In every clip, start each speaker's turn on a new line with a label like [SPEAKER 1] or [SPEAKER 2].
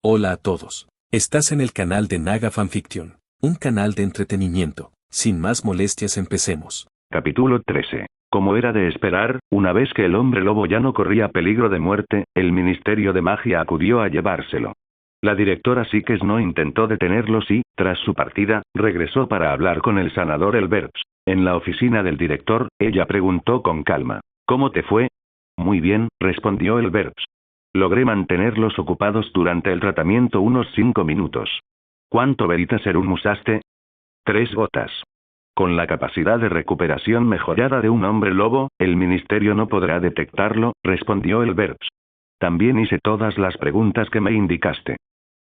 [SPEAKER 1] Hola a todos. Estás en el canal de Naga Fanfiction, un canal de entretenimiento. Sin más molestias, empecemos.
[SPEAKER 2] Capítulo 13. Como era de esperar, una vez que el hombre lobo ya no corría peligro de muerte, el Ministerio de Magia acudió a llevárselo. La directora Sikes no intentó detenerlos y, tras su partida, regresó para hablar con el sanador Elberps. En la oficina del director, ella preguntó con calma: ¿Cómo te fue? Muy bien, respondió Elberps. Logré mantenerlos ocupados durante el tratamiento unos 5 minutos. ¿Cuánto Veritaserum usaste? 3 gotas. Con la capacidad de recuperación mejorada de un hombre lobo, el ministerio no podrá detectarlo, respondió Elberps. También hice todas las preguntas que me indicaste.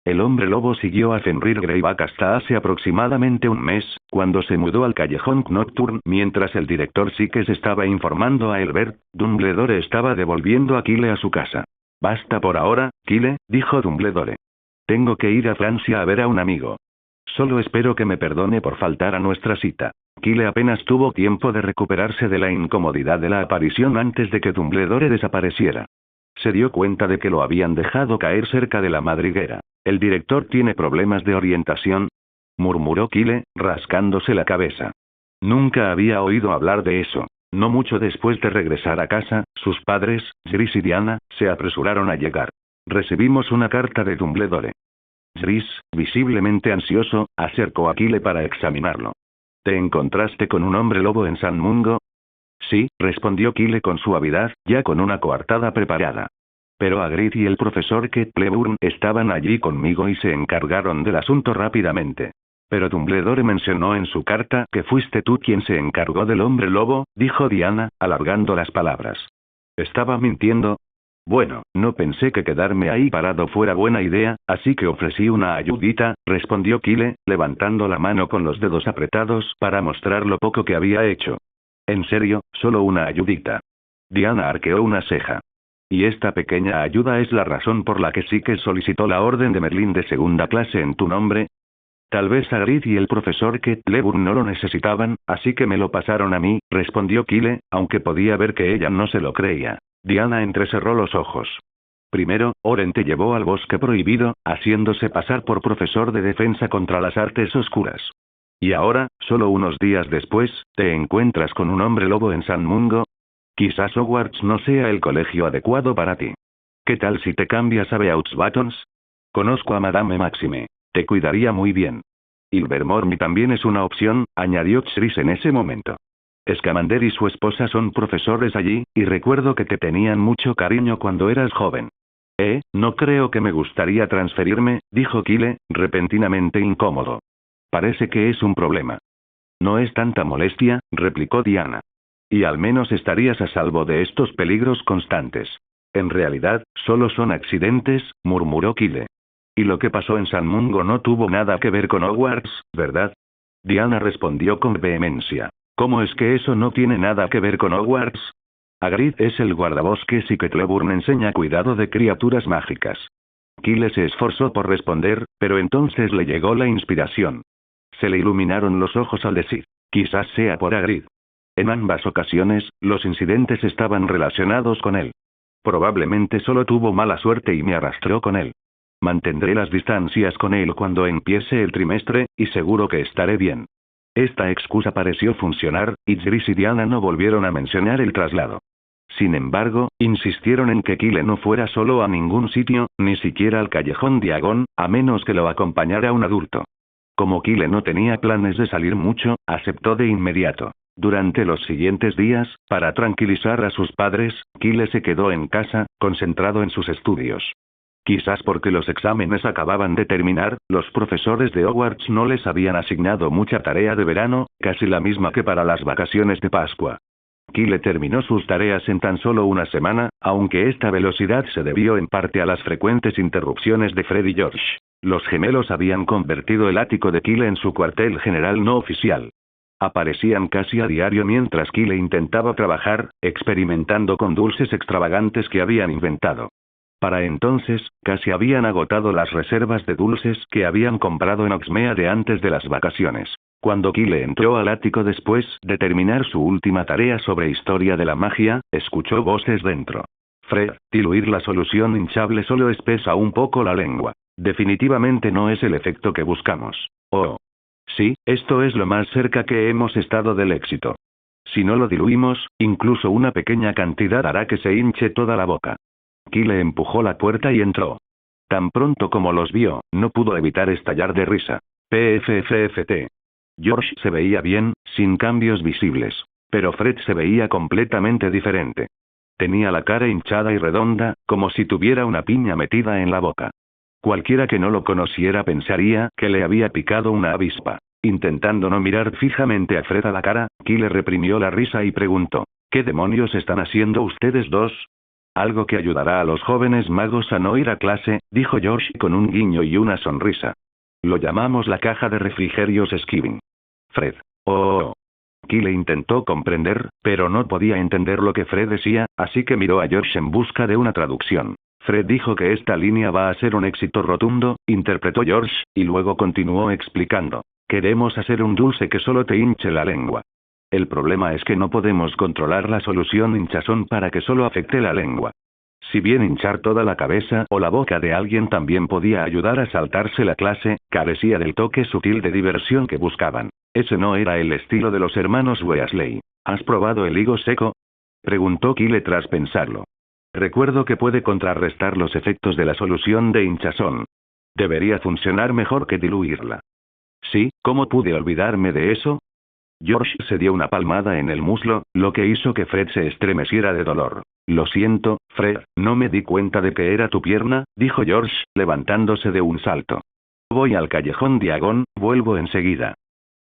[SPEAKER 2] El hombre lobo siguió a Fenrir Greyback hasta hace aproximadamente un mes, cuando se mudó al callejón Nocturne. Mientras el director Sikes estaba informando a Elbert, Dumbledore estaba devolviendo a Kyle a su casa. Basta por ahora, Kyle, dijo Dumbledore. Tengo que ir a Francia a ver a un amigo. Solo espero que me perdone por faltar a nuestra cita. Kyle apenas tuvo tiempo de recuperarse de la incomodidad de la aparición antes de que Dumbledore desapareciera. Se dio cuenta de que lo habían dejado caer cerca de la madriguera. ¿El director tiene problemas de orientación?, murmuró Kyle, rascándose la cabeza. Nunca había oído hablar de eso. No mucho después de regresar a casa, sus padres, Jris y Diana, se apresuraron a llegar. Recibimos una carta de Dumbledore. Jris, visiblemente ansioso, acercó a Kyle para examinarlo. ¿Te encontraste con un hombre lobo en San Mungo? Sí, respondió Kyle con suavidad, ya con una coartada preparada. Pero Hagrid y el profesor Cleburne estaban allí conmigo y se encargaron del asunto rápidamente. Pero Dumbledore mencionó en su carta que fuiste tú quien se encargó del hombre lobo, dijo Diana, alargando las palabras. ¿Estaba mintiendo? Bueno, no pensé que quedarme ahí parado fuera buena idea, así que ofrecí una ayudita, respondió Kyle, levantando la mano con los dedos apretados para mostrar lo poco que había hecho. ¿En serio, solo una ayudita? Diana arqueó una ceja. Y esta pequeña ayuda es la razón por la que Sikes solicitó la orden de Merlín de segunda clase en tu nombre. Tal vez Hagrid y el profesor Cleburne no lo necesitaban, así que me lo pasaron a mí, respondió Kyle, aunque podía ver que ella no se lo creía. Diana entrecerró los ojos. Primero, Oren te llevó al bosque prohibido, haciéndose pasar por profesor de defensa contra las artes oscuras. Y ahora, solo unos días después, te encuentras con un hombre lobo en San Mungo. Quizás Hogwarts no sea el colegio adecuado para ti. ¿Qué tal si te cambias a Beauxbatons? Conozco a Madame Maxime. Te cuidaría muy bien. Ilvermorny también es una opción, añadió Jris en ese momento. Scamander y su esposa son profesores allí, y recuerdo que te tenían mucho cariño cuando eras joven. No creo que me gustaría transferirme, dijo Kyle, repentinamente incómodo. Parece que es un problema. No es tanta molestia, replicó Diana. Y al menos estarías a salvo de estos peligros constantes. En realidad, solo son accidentes, murmuró Kyle. Y lo que pasó en San Mungo no tuvo nada que ver con Hogwarts, ¿verdad? Diana respondió con vehemencia. ¿Cómo es que eso no tiene nada que ver con Hogwarts? Hagrid es el guardabosques y Cleburne enseña cuidado de criaturas mágicas. Kyle se esforzó por responder, pero entonces le llegó la inspiración. Se le iluminaron los ojos al decir, quizás sea por Hagrid. En ambas ocasiones, los incidentes estaban relacionados con él. Probablemente solo tuvo mala suerte y me arrastró con él. Mantendré las distancias con él cuando empiece el trimestre, y seguro que estaré bien. Esta excusa pareció funcionar, y Jris y Diana no volvieron a mencionar el traslado. Sin embargo, insistieron en que Kyle no fuera solo a ningún sitio, ni siquiera al callejón Diagon, a menos que lo acompañara un adulto. Como Kyle no tenía planes de salir mucho, aceptó de inmediato. Durante los siguientes días, para tranquilizar a sus padres, Kyle se quedó en casa, concentrado en sus estudios. Quizás porque los exámenes acababan de terminar, los profesores de Hogwarts no les habían asignado mucha tarea de verano, casi la misma que para las vacaciones de Pascua. Kyle terminó sus tareas en tan solo una semana, aunque esta velocidad se debió en parte a las frecuentes interrupciones de Fred y George. Los gemelos habían convertido el ático de Kyle en su cuartel general no oficial. Aparecían casi a diario mientras Kyle intentaba trabajar, experimentando con dulces extravagantes que habían inventado. Para entonces, casi habían agotado las reservas de dulces que habían comprado en Oxmeade antes de las vacaciones. Cuando Kyle entró al ático después de terminar su última tarea sobre historia de la magia, escuchó voces dentro. Fred, diluir la solución hinchable solo espesa un poco la lengua. Definitivamente no es el efecto que buscamos. Oh. Sí, esto es lo más cerca que hemos estado del éxito. Si no lo diluimos, incluso una pequeña cantidad hará que se hinche toda la boca. Kyle empujó la puerta y entró. Tan pronto como los vio, no pudo evitar estallar de risa. PFFFT. George se veía bien, sin cambios visibles. Pero Fred se veía completamente diferente. Tenía la cara hinchada y redonda, como si tuviera una piña metida en la boca. Cualquiera que no lo conociera pensaría que le había picado una avispa. Intentando no mirar fijamente a Fred a la cara, Kyle reprimió la risa y preguntó: ¿Qué demonios están haciendo ustedes dos? Algo que ayudará a los jóvenes magos a no ir a clase, dijo George con un guiño y una sonrisa. Lo llamamos la caja de refrigerios Skiving. Fred. Oh. Kyle intentó comprender, pero no podía entender lo que Fred decía, así que miró a George en busca de una traducción. Fred dijo que esta línea va a ser un éxito rotundo, interpretó George, y luego continuó explicando. Queremos hacer un dulce que solo te hinche la lengua. El problema es que no podemos controlar la solución hinchazón para que solo afecte la lengua. Si bien hinchar toda la cabeza o la boca de alguien también podía ayudar a saltarse la clase, carecía del toque sutil de diversión que buscaban. Ese no era el estilo de los hermanos Weasley. ¿Has probado el higo seco? Preguntó Kyle tras pensarlo. Recuerdo que puede contrarrestar los efectos de la solución de hinchazón. Debería funcionar mejor que diluirla. Sí, ¿cómo pude olvidarme de eso? George se dio una palmada en el muslo, lo que hizo que Fred se estremeciera de dolor. Lo siento, Fred, no me di cuenta de que era tu pierna, dijo George, levantándose de un salto. Voy al callejón Diagon, vuelvo enseguida.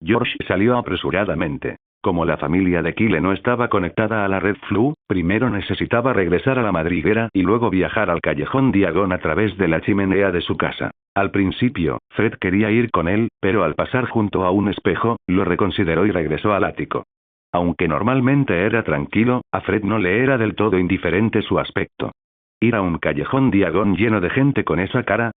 [SPEAKER 2] George salió apresuradamente. Como la familia de Kyle no estaba conectada a la red Flu, primero necesitaba regresar a la madriguera y luego viajar al callejón Diagon a través de la chimenea de su casa. Al principio, Fred quería ir con él, pero al pasar junto a un espejo, lo reconsideró y regresó al ático. Aunque normalmente era tranquilo, a Fred no le era del todo indiferente su aspecto. Ir a un callejón Diagon lleno de gente con esa cara,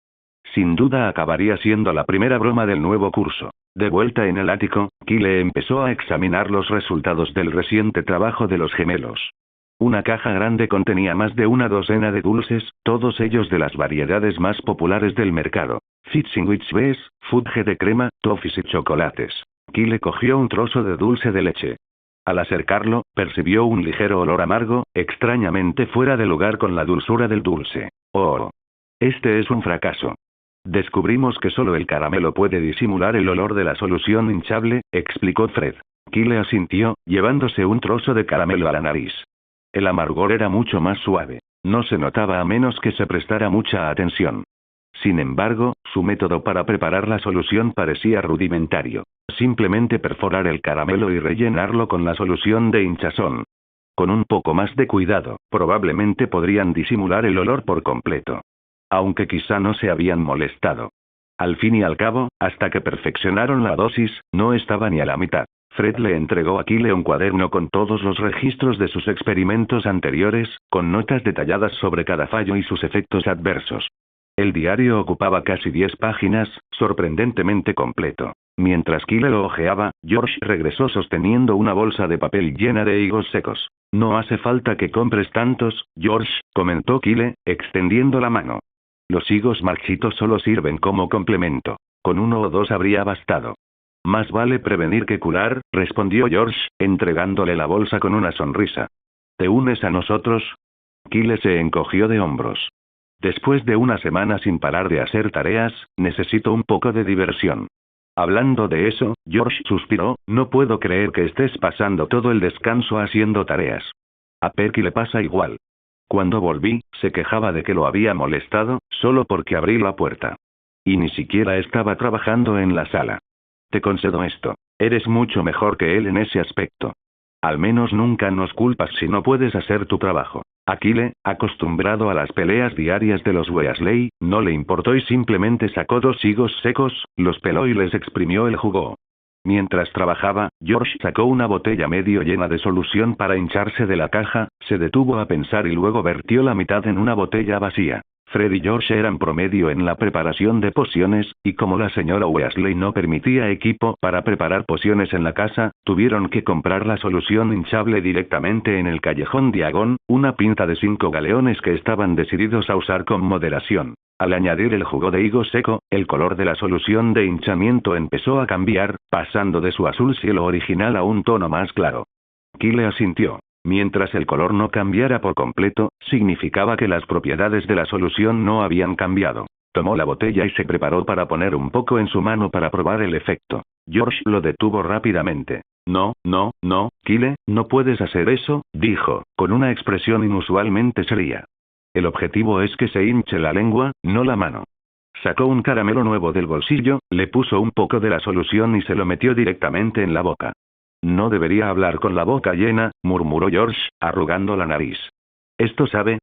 [SPEAKER 2] sin duda acabaría siendo la primera broma del nuevo curso. De vuelta en el ático, Kyle empezó a examinar los resultados del reciente trabajo de los gemelos. Una caja grande contenía más de una docena de dulces, todos ellos de las variedades más populares del mercado. Fitzwich Bes, fudge de crema, toffees y chocolates. Kyle cogió un trozo de dulce de leche. Al acercarlo, percibió un ligero olor amargo, extrañamente fuera de lugar con la dulzura del dulce. Oh. Este es un fracaso. Descubrimos que solo el caramelo puede disimular el olor de la solución hinchable, explicó Fred. Kyle asintió, llevándose un trozo de caramelo a la nariz. El amargor era mucho más suave. No se notaba a menos que se prestara mucha atención. Sin embargo, su método para preparar la solución parecía rudimentario. Simplemente perforar el caramelo y rellenarlo con la solución de hinchazón. Con un poco más de cuidado, probablemente podrían disimular el olor por completo. Aunque quizá no se habían molestado. Al fin y al cabo, hasta que perfeccionaron la dosis, no estaba ni a la mitad. Fred le entregó a Kyle un cuaderno con todos los registros de sus experimentos anteriores, con notas detalladas sobre cada fallo y sus efectos adversos. El diario ocupaba casi 10 páginas, sorprendentemente completo. Mientras Kyle lo hojeaba, George regresó sosteniendo una bolsa de papel llena de higos secos. No hace falta que compres tantos, George, comentó Kyle, extendiendo la mano. Los higos marchitos solo sirven como complemento. Con uno o dos habría bastado. Más vale prevenir que curar, respondió George, entregándole la bolsa con una sonrisa. ¿Te unes a nosotros? Kyle se encogió de hombros. Después de una semana sin parar de hacer tareas, necesito un poco de diversión. Hablando de eso, George suspiró, no puedo creer que estés pasando todo el descanso haciendo tareas. A Perky le pasa igual. Cuando volví, se quejaba de que lo había molestado, solo porque abrí la puerta. Y ni siquiera estaba trabajando en la sala. Te concedo esto. Eres mucho mejor que él en ese aspecto. Al menos nunca nos culpas si no puedes hacer tu trabajo. A Kyle, acostumbrado a las peleas diarias de los Weasley, no le importó y simplemente sacó 2 higos secos, los peló y les exprimió el jugo. Mientras trabajaba, George sacó una botella medio llena de solución para hincharse de la caja, se detuvo a pensar y luego vertió la mitad en una botella vacía. Fred y George eran promedio en la preparación de pociones, y como la señora Weasley no permitía equipo para preparar pociones en la casa, tuvieron que comprar la solución hinchable directamente en el callejón Diagon, una pinta de 5 galeones que estaban decididos a usar con moderación. Al añadir el jugo de higo seco, el color de la solución de hinchamiento empezó a cambiar, pasando de su azul cielo original a un tono más claro. Kyle asintió. Mientras el color no cambiara por completo, significaba que las propiedades de la solución no habían cambiado. Tomó la botella y se preparó para poner un poco en su mano para probar el efecto. George lo detuvo rápidamente. No, Kyle, no puedes hacer eso, dijo, con una expresión inusualmente seria. El objetivo es que se hinche la lengua, no la mano. Sacó un caramelo nuevo del bolsillo, le puso un poco de la solución y se lo metió directamente en la boca. No debería hablar con la boca llena, murmuró George, arrugando la nariz. Esto sabe,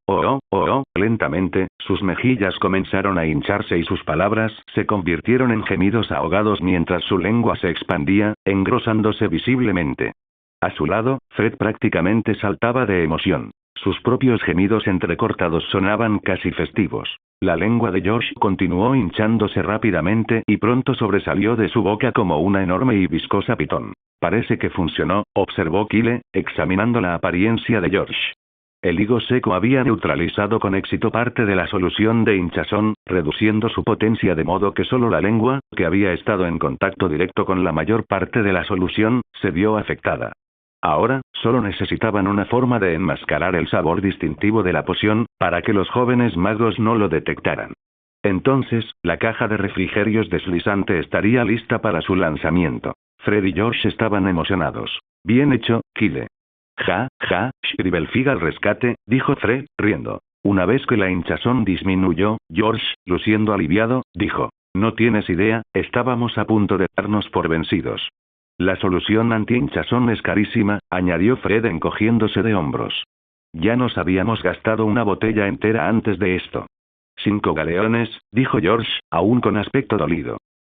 [SPEAKER 2] lentamente, sus mejillas comenzaron a hincharse y sus palabras se convirtieron en gemidos ahogados mientras su lengua se expandía, engrosándose visiblemente. A su lado, Fred prácticamente saltaba de emoción. Sus propios gemidos entrecortados sonaban casi festivos. La lengua de George continuó hinchándose rápidamente y pronto sobresalió de su boca como una enorme y viscosa pitón. Parece que funcionó, observó Kyle, examinando la apariencia de George. El higo seco había neutralizado con éxito parte de la solución de hinchazón, reduciendo su potencia de modo que solo la lengua, que había estado en contacto directo con la mayor parte de la solución, se vio afectada. Ahora, solo necesitaban una forma de enmascarar el sabor distintivo de la poción, para que los jóvenes magos no lo detectaran. Entonces, la caja de refrigerios deslizante estaría lista para su lanzamiento. Fred y George estaban emocionados. Bien hecho, Kyle. Scribelfig al rescate, dijo Fred, riendo. Una vez que la hinchazón disminuyó, George, luciendo aliviado, dijo. No tienes idea, estábamos a punto de darnos por vencidos. La solución anti-hinchazón es carísima, añadió Fred encogiéndose de hombros. Ya nos habíamos gastado una botella entera antes de esto. 5 galeones, dijo George, aún con aspecto dolido.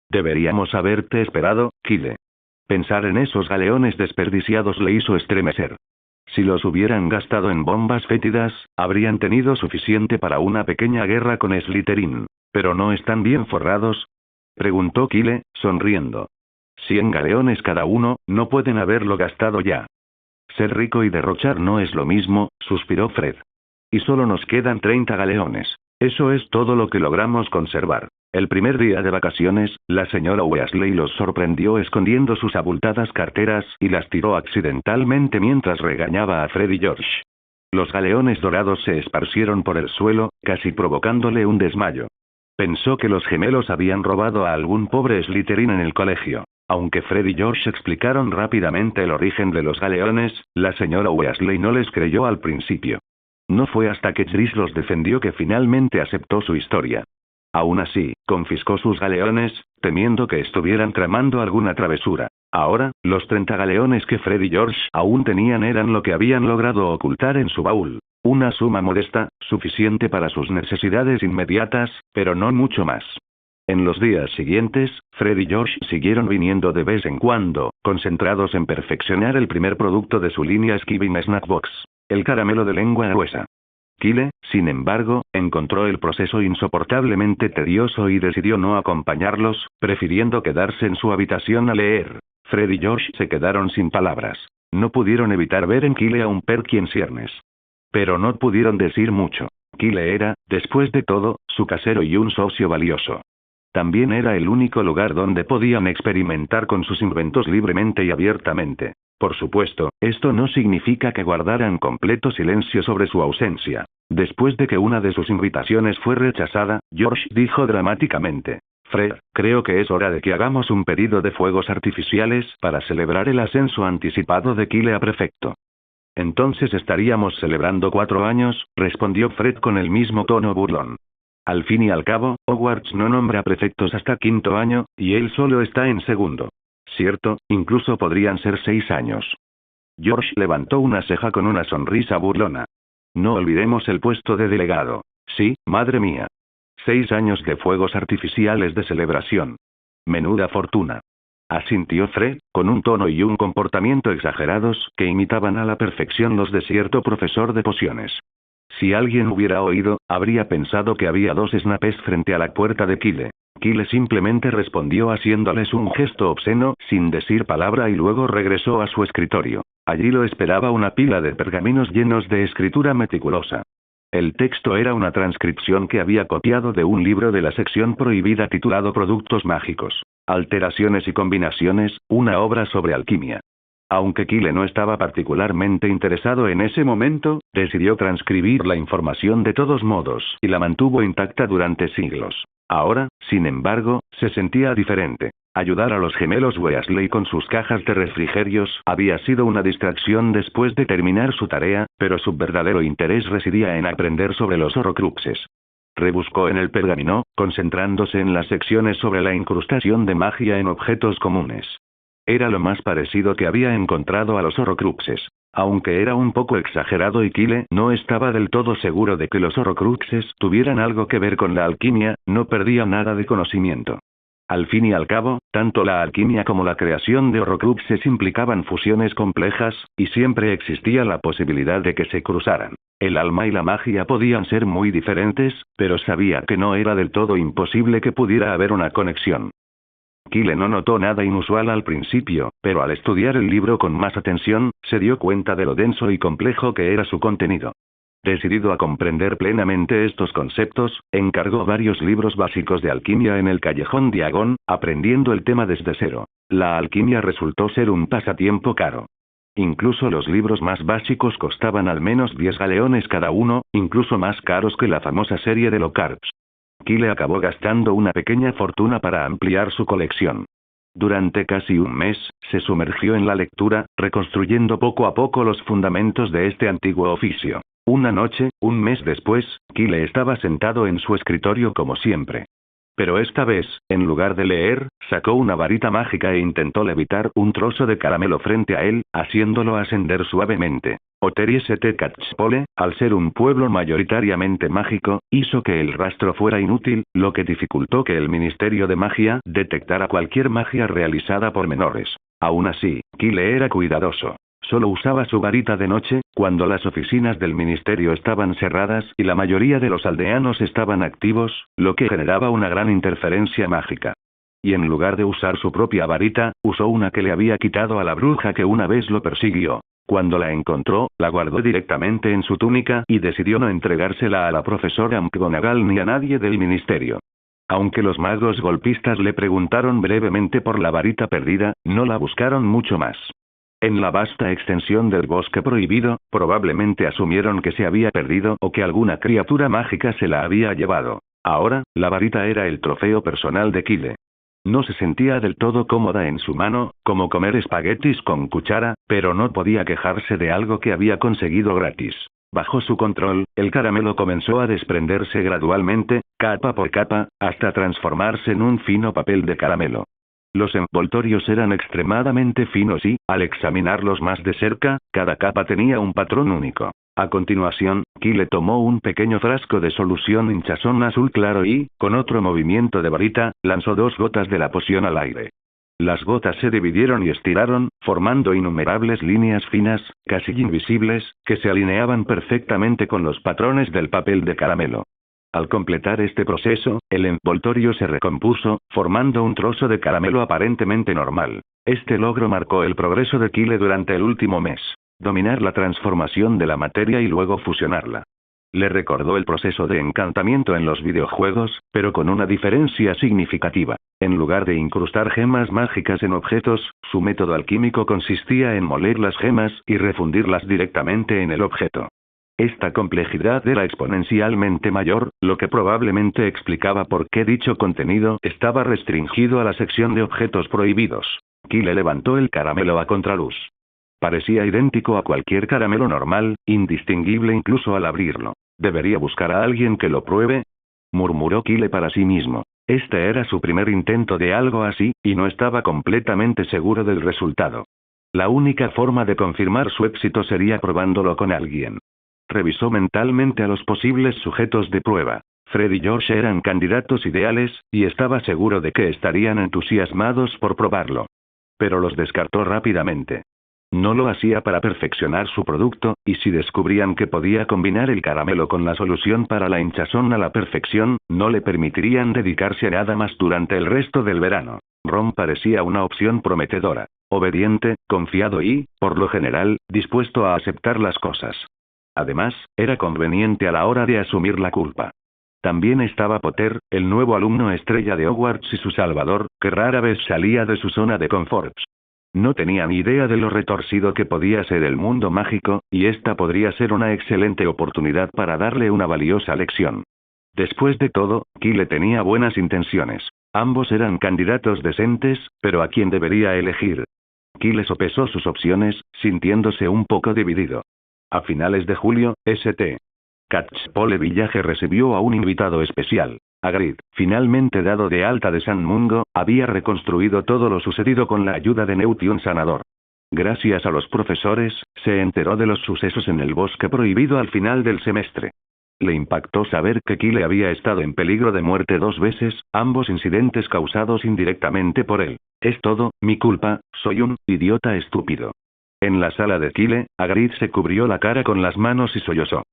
[SPEAKER 2] Deberíamos haberte esperado, Kyle. Pensar en esos galeones desperdiciados le hizo estremecer. Si los hubieran gastado en bombas fétidas, habrían tenido suficiente para una pequeña guerra con Slytherin. ¿Pero no están bien forrados? Preguntó Kyle, sonriendo. 100 galeones cada uno, no pueden haberlo gastado ya. Ser rico y derrochar no es lo mismo, suspiró Fred. Y solo nos quedan 30 galeones. Eso es todo lo que logramos conservar. El primer día de vacaciones, la señora Weasley los sorprendió escondiendo sus abultadas carteras y las tiró accidentalmente mientras regañaba a Fred y George. Los galeones dorados se esparcieron por el suelo, casi provocándole un desmayo. Pensó que los gemelos habían robado a algún pobre Slytherin en el colegio. Aunque Fred y George explicaron rápidamente el origen de los galeones, la señora Weasley no les creyó al principio. No fue hasta que Tris los defendió que finalmente aceptó su historia. Aún así, confiscó sus galeones, temiendo que estuvieran tramando alguna travesura. Ahora, los 30 galeones que Fred y George aún tenían eran lo que habían logrado ocultar en su baúl. Una suma modesta, suficiente para sus necesidades inmediatas, pero no mucho más. En los días siguientes, Fred y George siguieron viniendo de vez en cuando, concentrados en perfeccionar el primer producto de su línea Skibbing Snack Box, el caramelo de lengua gruesa. Kyle, sin embargo, encontró el proceso insoportablemente tedioso y decidió no acompañarlos, prefiriendo quedarse en su habitación a leer. Fred y George se quedaron sin palabras. No pudieron evitar ver en Kyle a un Perky en ciernes. Pero no pudieron decir mucho. Kyle era, después de todo, su casero y un socio valioso. También era el único lugar donde podían experimentar con sus inventos libremente y abiertamente. Por supuesto, esto no significa que guardaran completo silencio sobre su ausencia. Después de que una de sus invitaciones fue rechazada, George dijo dramáticamente. Fred, creo que es hora de que hagamos un pedido de fuegos artificiales para celebrar el ascenso anticipado de Kyle a prefecto. Entonces estaríamos celebrando 4 años, respondió Fred con el mismo tono burlón. Al fin y al cabo, Hogwarts no nombra prefectos hasta 5º año, y él solo está en 2º. Cierto, incluso podrían ser 6 años. George levantó una ceja con una sonrisa burlona. No olvidemos el puesto de delegado. Sí, madre mía. 6 años de fuegos artificiales de celebración. Menuda fortuna. Asintió Fred, con un tono y un comportamiento exagerados que imitaban a la perfección los de cierto profesor de pociones. Si alguien hubiera oído, habría pensado que había dos snapes frente a la puerta de Kyle. Kyle simplemente respondió haciéndoles un gesto obsceno, sin decir palabra y luego regresó a su escritorio. Allí lo esperaba una pila de pergaminos llenos de escritura meticulosa. El texto era una transcripción que había copiado de un libro de la sección prohibida titulado Productos Mágicos, Alteraciones y Combinaciones, una obra sobre alquimia. Aunque Kyle no estaba particularmente interesado en ese momento, decidió transcribir la información de todos modos y la mantuvo intacta durante siglos. Ahora, sin embargo, se sentía diferente. Ayudar a los gemelos Weasley con sus cajas de refrigerios había sido una distracción después de terminar su tarea, pero su verdadero interés residía en aprender sobre los Horrocruxes. Rebuscó en el pergamino, concentrándose en las secciones sobre la incrustación de magia en objetos comunes. Era lo más parecido que había encontrado a los Horrocruxes. Aunque era un poco exagerado y Kyle no estaba del todo seguro de que los Horrocruxes tuvieran algo que ver con la alquimia, no perdía nada de conocimiento. Al fin y al cabo, tanto la alquimia como la creación de Horrocruxes implicaban fusiones complejas, y siempre existía la posibilidad de que se cruzaran. El alma y la magia podían ser muy diferentes, pero sabía que no era del todo imposible que pudiera haber una conexión. Kyle no notó nada inusual al principio, pero al estudiar el libro con más atención, se dio cuenta de lo denso y complejo que era su contenido. Decidido a comprender plenamente estos conceptos, encargó varios libros básicos de alquimia en el Callejón Diagon, aprendiendo el tema desde cero. La alquimia resultó ser un pasatiempo caro. Incluso los libros más básicos costaban al menos 10 galeones cada uno, incluso más caros que la famosa serie de Lockhart. Kyle acabó gastando una pequeña fortuna para ampliar su colección. Durante casi un mes, se sumergió en la lectura, reconstruyendo poco a poco los fundamentos de este antiguo oficio. Una noche, un mes después, Kyle estaba sentado en su escritorio como siempre. Pero esta vez, en lugar de leer, sacó una varita mágica e intentó levitar un trozo de caramelo frente a él, haciéndolo ascender suavemente. Ottery St. Catchpole, al ser un pueblo mayoritariamente mágico, hizo que el rastro fuera inútil, lo que dificultó que el Ministerio de Magia detectara cualquier magia realizada por menores. Aún así, Kyle era cuidadoso. Solo usaba su varita de noche, cuando las oficinas del ministerio estaban cerradas y la mayoría de los aldeanos estaban activos, lo que generaba una gran interferencia mágica. Y en lugar de usar su propia varita, usó una que le había quitado a la bruja que una vez lo persiguió. Cuando la encontró, la guardó directamente en su túnica y decidió no entregársela a la profesora McGonagall ni a nadie del ministerio. Aunque los magos golpistas le preguntaron brevemente por la varita perdida, no la buscaron mucho más. En la vasta extensión del bosque prohibido, probablemente asumieron que se había perdido o que alguna criatura mágica se la había llevado. Ahora, la varita era el trofeo personal de Kyle. No se sentía del todo cómoda en su mano, como comer espaguetis con cuchara, pero no podía quejarse de algo que había conseguido gratis. Bajo su control, el caramelo comenzó a desprenderse gradualmente, capa por capa, hasta transformarse en un fino papel de caramelo. Los envoltorios eran extremadamente finos y, al examinarlos más de cerca, cada capa tenía un patrón único. A continuación, Kyle tomó un pequeño frasco de solución hinchazón azul claro y, con otro movimiento de varita, lanzó 2 gotas de la poción al aire. Las gotas se dividieron y estiraron, formando innumerables líneas finas, casi invisibles, que se alineaban perfectamente con los patrones del papel de caramelo. Al completar este proceso, el envoltorio se recompuso, formando un trozo de caramelo aparentemente normal. Este logro marcó el progreso de Kyle durante el último mes. Dominar la transformación de la materia y luego fusionarla. Le recordó el proceso de encantamiento en los videojuegos, pero con una diferencia significativa. En lugar de incrustar gemas mágicas en objetos, su método alquímico consistía en moler las gemas y refundirlas directamente en el objeto. Esta complejidad era exponencialmente mayor, lo que probablemente explicaba por qué dicho contenido estaba restringido a la sección de objetos prohibidos. Kyle levantó el caramelo a contraluz. Parecía idéntico a cualquier caramelo normal, indistinguible incluso al abrirlo. ¿Debería buscar a alguien que lo pruebe?, murmuró Kyle para sí mismo. Este era su primer intento de algo así, y no estaba completamente seguro del resultado. La única forma de confirmar su éxito sería probándolo con alguien. Revisó mentalmente a los posibles sujetos de prueba. Fred y George eran candidatos ideales, y estaba seguro de que estarían entusiasmados por probarlo. Pero los descartó rápidamente. No lo hacía para perfeccionar su producto, y si descubrían que podía combinar el caramelo con la solución para la hinchazón a la perfección, no le permitirían dedicarse a nada más durante el resto del verano. Ron parecía una opción prometedora. Obediente, confiado y, por lo general, dispuesto a aceptar las cosas. Además, era conveniente a la hora de asumir la culpa. También estaba Potter, el nuevo alumno estrella de Hogwarts y su salvador, que rara vez salía de su zona de confort. No tenía ni idea de lo retorcido que podía ser el mundo mágico, y esta podría ser una excelente oportunidad para darle una valiosa lección. Después de todo, Kyle tenía buenas intenciones. Ambos eran candidatos decentes, pero ¿a quién debería elegir? Kyle sopesó sus opciones, sintiéndose un poco dividido. A finales de julio, St. Catchpole Village recibió a un invitado especial. Hagrid, finalmente dado de alta de San Mungo, había reconstruido todo lo sucedido con la ayuda de Newt, un sanador. Gracias a los profesores, se enteró de los sucesos en el bosque prohibido al final del semestre. Le impactó saber que Kyle había estado en peligro de muerte 2 veces, ambos incidentes causados indirectamente por él. Es todo, mi culpa, soy un idiota estúpido. En la sala de Kyle, Hagrid se cubrió la cara con las manos y sollozó.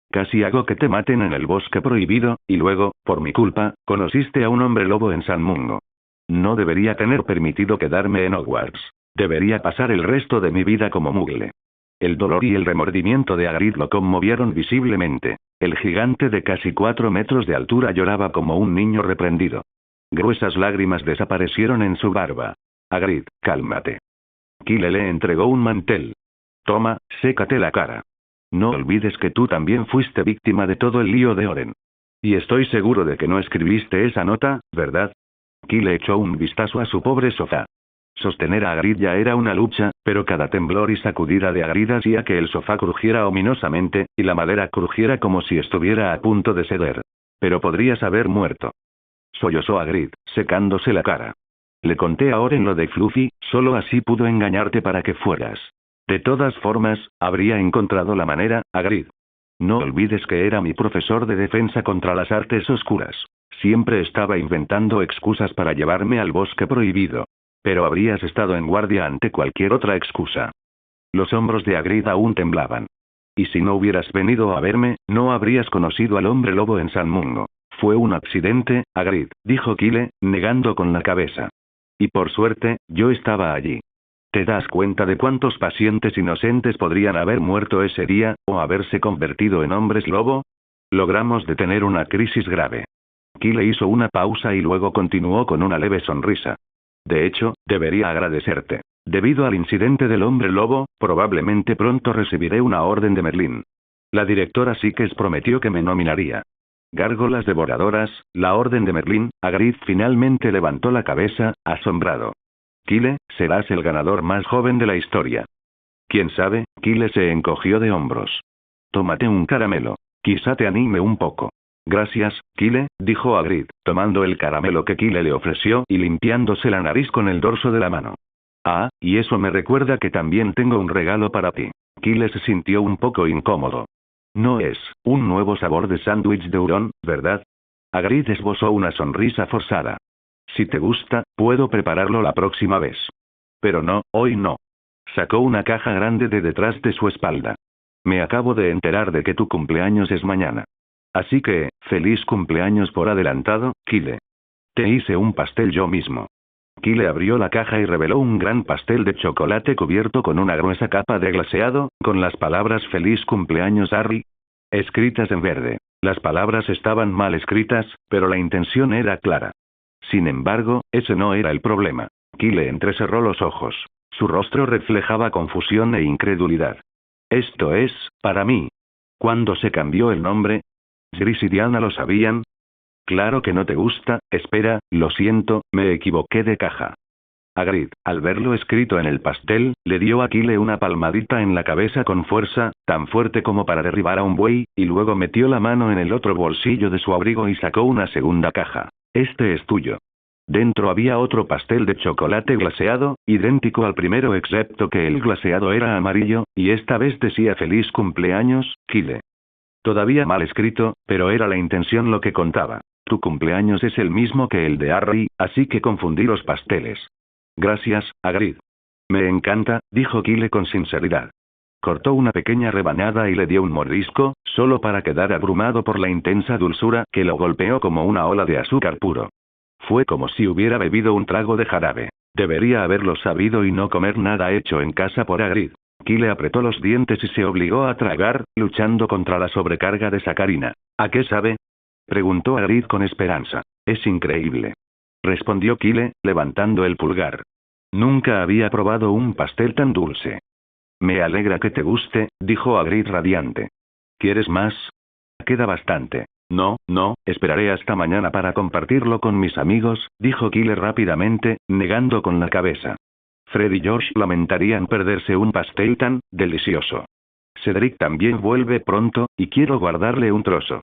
[SPEAKER 2] Casi hago que te maten en el bosque prohibido, y luego, por mi culpa, conociste a un hombre lobo en San Mungo. No debería tener permitido quedarme en Hogwarts. Debería pasar el resto de mi vida como Muggle. El dolor y el remordimiento de Hagrid lo conmovieron visiblemente. El gigante de casi 4 metros de altura lloraba como un niño reprendido. Gruesas lágrimas desaparecieron en su barba. Hagrid, cálmate. Kyle le entregó un mantel. Toma, sécate la cara. No olvides que tú también fuiste víctima de todo el lío de Oren. Y estoy seguro de que no escribiste esa nota, ¿verdad? Kyle echó un vistazo a su pobre sofá. Sostener a Hagrid ya era una lucha, pero cada temblor y sacudida de Hagrid hacía que el sofá crujiera ominosamente, y la madera crujiera como si estuviera a punto de ceder. Pero podrías haber muerto. Sollozó Hagrid, secándose la cara. Le conté a Oren lo de Fluffy, solo así pudo engañarte para que fueras. De todas formas, habría encontrado la manera, Hagrid. No olvides que era mi profesor de defensa contra las artes oscuras. Siempre estaba inventando excusas para llevarme al bosque prohibido. Pero habrías estado en guardia ante cualquier otra excusa. Los hombros de Hagrid aún temblaban. Y si no hubieras venido a verme, no habrías conocido al hombre lobo en San Mungo. Fue un accidente, Hagrid, dijo Kyle, negando con la cabeza. Y por suerte, yo estaba allí. ¿Te das cuenta de cuántos pacientes inocentes podrían haber muerto ese día, o haberse convertido en hombres lobo? Logramos detener una crisis grave. Kyle hizo una pausa y luego continuó con una leve sonrisa. De hecho, debería agradecerte. Debido al incidente del hombre lobo, probablemente pronto recibiré una orden de Merlín. La directora Sikes prometió que me nominaría. Gárgolas devoradoras, la orden de Merlín. Hagrid finalmente levantó la cabeza, asombrado. Kyle, serás el ganador más joven de la historia. ¿Quién sabe? Kyle se encogió de hombros. Tómate un caramelo. Quizá te anime un poco. Gracias, Kyle, dijo Hagrid, tomando el caramelo que Kyle le ofreció y limpiándose la nariz con el dorso de la mano. Ah, y eso me recuerda que también tengo un regalo para ti. Kyle se sintió un poco incómodo. No es un nuevo sabor de sándwich de hurón, ¿verdad? Hagrid esbozó una sonrisa forzada. Si te gusta, puedo prepararlo la próxima vez. Pero no, hoy no. Sacó una caja grande de detrás de su espalda. Me acabo de enterar de que tu cumpleaños es mañana. Así que, feliz cumpleaños por adelantado, Kyle. Te hice un pastel yo mismo. Kyle abrió la caja y reveló un gran pastel de chocolate cubierto con una gruesa capa de glaseado, con las palabras Feliz cumpleaños Harry, escritas en verde. Las palabras estaban mal escritas, pero la intención era clara. Sin embargo, ese no era el problema. Kyle entrecerró los ojos. Su rostro reflejaba confusión e incredulidad. Esto es, para mí. ¿Cuándo se cambió el nombre? ¿Gris y Diana lo sabían? Claro que no te gusta, espera, lo siento, me equivoqué de caja. Hagrid, al verlo escrito en el pastel, le dio a Kyle una palmadita en la cabeza con fuerza, tan fuerte como para derribar a un buey, y luego metió la mano en el otro bolsillo de su abrigo y sacó una segunda caja. Este es tuyo. Dentro había otro pastel de chocolate glaseado, idéntico al primero excepto que el glaseado era amarillo, y esta vez decía Feliz cumpleaños, Kyle. Todavía mal escrito, pero era la intención lo que contaba. Tu cumpleaños es el mismo que el de Harry, así que confundí los pasteles. Gracias, Hagrid. Me encanta, dijo Kyle con sinceridad. Cortó una pequeña rebanada y le dio un mordisco, solo para quedar abrumado por la intensa dulzura que lo golpeó como una ola de azúcar puro. Fue como si hubiera bebido un trago de jarabe. Debería haberlo sabido y no comer nada hecho en casa por Hagrid. Kyle apretó los dientes y se obligó a tragar, luchando contra la sobrecarga de sacarina. ¿A qué sabe? Preguntó Hagrid con esperanza. Es increíble. Respondió Kyle, levantando el pulgar. Nunca había probado un pastel tan dulce. Me alegra que te guste, dijo Hagrid radiante. ¿Quieres más? Queda bastante. No, esperaré hasta mañana para compartirlo con mis amigos, dijo Kyle rápidamente, negando con la cabeza. Fred y George lamentarían perderse un pastel tan delicioso. Cedric también vuelve pronto, y quiero guardarle un trozo.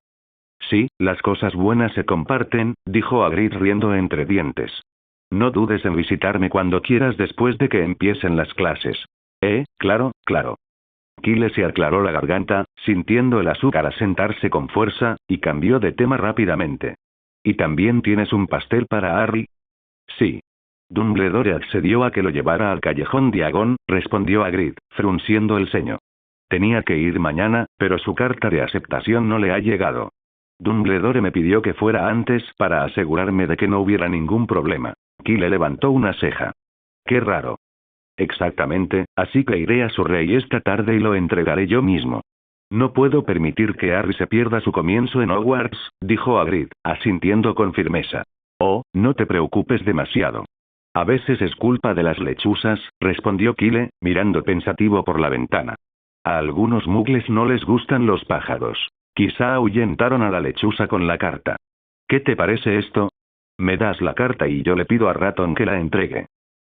[SPEAKER 2] Sí, las cosas buenas se comparten, dijo Hagrid riendo entre dientes. No dudes en visitarme cuando quieras después de que empiecen las clases. Claro. Kyle se aclaró la garganta, sintiendo el azúcar asentarse con fuerza, y cambió de tema rápidamente. ¿Y también tienes un pastel para Harry? Sí. Dumbledore accedió a que lo llevara al callejón Diagon, respondió Hagrid, frunciendo el ceño. Tenía que ir mañana, pero su carta de aceptación no le ha llegado. Dumbledore me pidió que fuera antes para asegurarme de que no hubiera ningún problema. Kyle levantó una ceja. Qué raro. Exactamente, así que iré a Surrey esta tarde y lo entregaré yo mismo. No puedo permitir que Harry se pierda su comienzo en Hogwarts, dijo Hagrid, asintiendo con firmeza. Oh, no te preocupes demasiado. A veces es culpa de las lechuzas, respondió Kyle, mirando pensativo por la ventana. A algunos muggles no les gustan los pájaros. Quizá ahuyentaron a la lechuza con la carta. ¿Qué te parece esto? Me das la carta y yo le pido a Ratón que la entregue.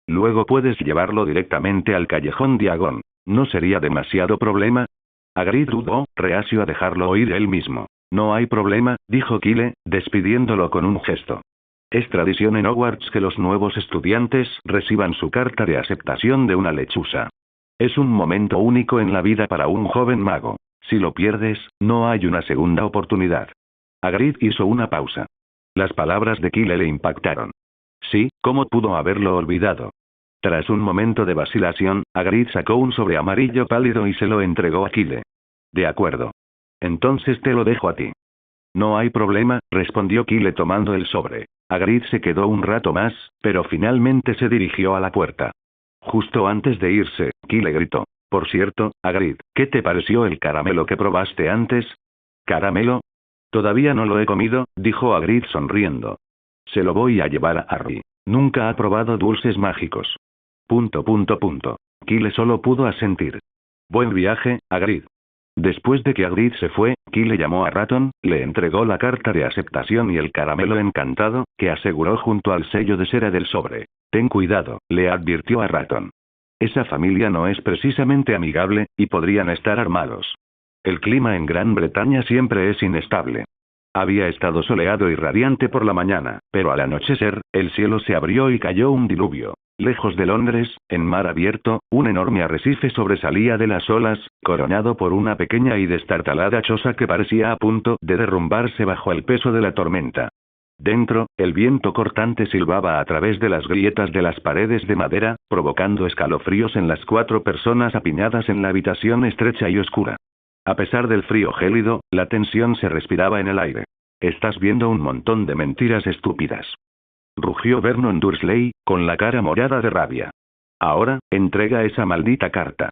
[SPEAKER 2] Luego puedes llevarlo directamente al callejón Diagon. ¿No sería demasiado problema? Hagrid dudó, reacio a dejarlo ir él mismo. No hay problema, dijo Kyle, despidiéndolo con un gesto. Es tradición en Hogwarts que los nuevos estudiantes reciban su carta de aceptación de una lechuza. Es un momento único en la vida para un joven mago. Si lo pierdes, no hay una segunda oportunidad. Hagrid hizo una pausa. Las palabras de Kyle le impactaron. Sí, ¿cómo pudo haberlo olvidado? Tras un momento de vacilación, Hagrid sacó un sobre amarillo pálido y se lo entregó a Kyle. De acuerdo. Entonces te lo dejo a ti. No hay problema, respondió Kyle tomando el sobre. Hagrid se quedó un rato más, pero finalmente se dirigió a la puerta. Justo antes de irse, Kyle gritó. Por cierto, Hagrid, ¿qué te pareció el caramelo que probaste antes? ¿Caramelo? Todavía no lo he comido, dijo Hagrid sonriendo. Se lo voy a llevar a Harry. Nunca ha probado dulces mágicos. ... Kyle solo pudo asentir. Buen viaje, Hagrid. Después de que Hagrid se fue, Kyle llamó a Ratón, le entregó la carta de aceptación y el caramelo encantado, que aseguró junto al sello de cera del sobre. Ten cuidado, le advirtió a Ratón. Esa familia no es precisamente amigable, y podrían estar armados. El clima en Gran Bretaña siempre es inestable. Había estado soleado y radiante por la mañana, pero al anochecer, el cielo se abrió y cayó un diluvio. Lejos de Londres, en mar abierto, un enorme arrecife sobresalía de las olas, coronado por una pequeña y destartalada choza que parecía a punto de derrumbarse bajo el peso de la tormenta. Dentro, el viento cortante silbaba a través de las grietas de las paredes de madera, provocando escalofríos en las 4 personas apiñadas en la habitación estrecha y oscura. A pesar del frío gélido, la tensión se respiraba en el aire. Estás viendo un montón de mentiras estúpidas. Rugió Vernon Dursley, con la cara morada de rabia. Ahora, entrega esa maldita carta.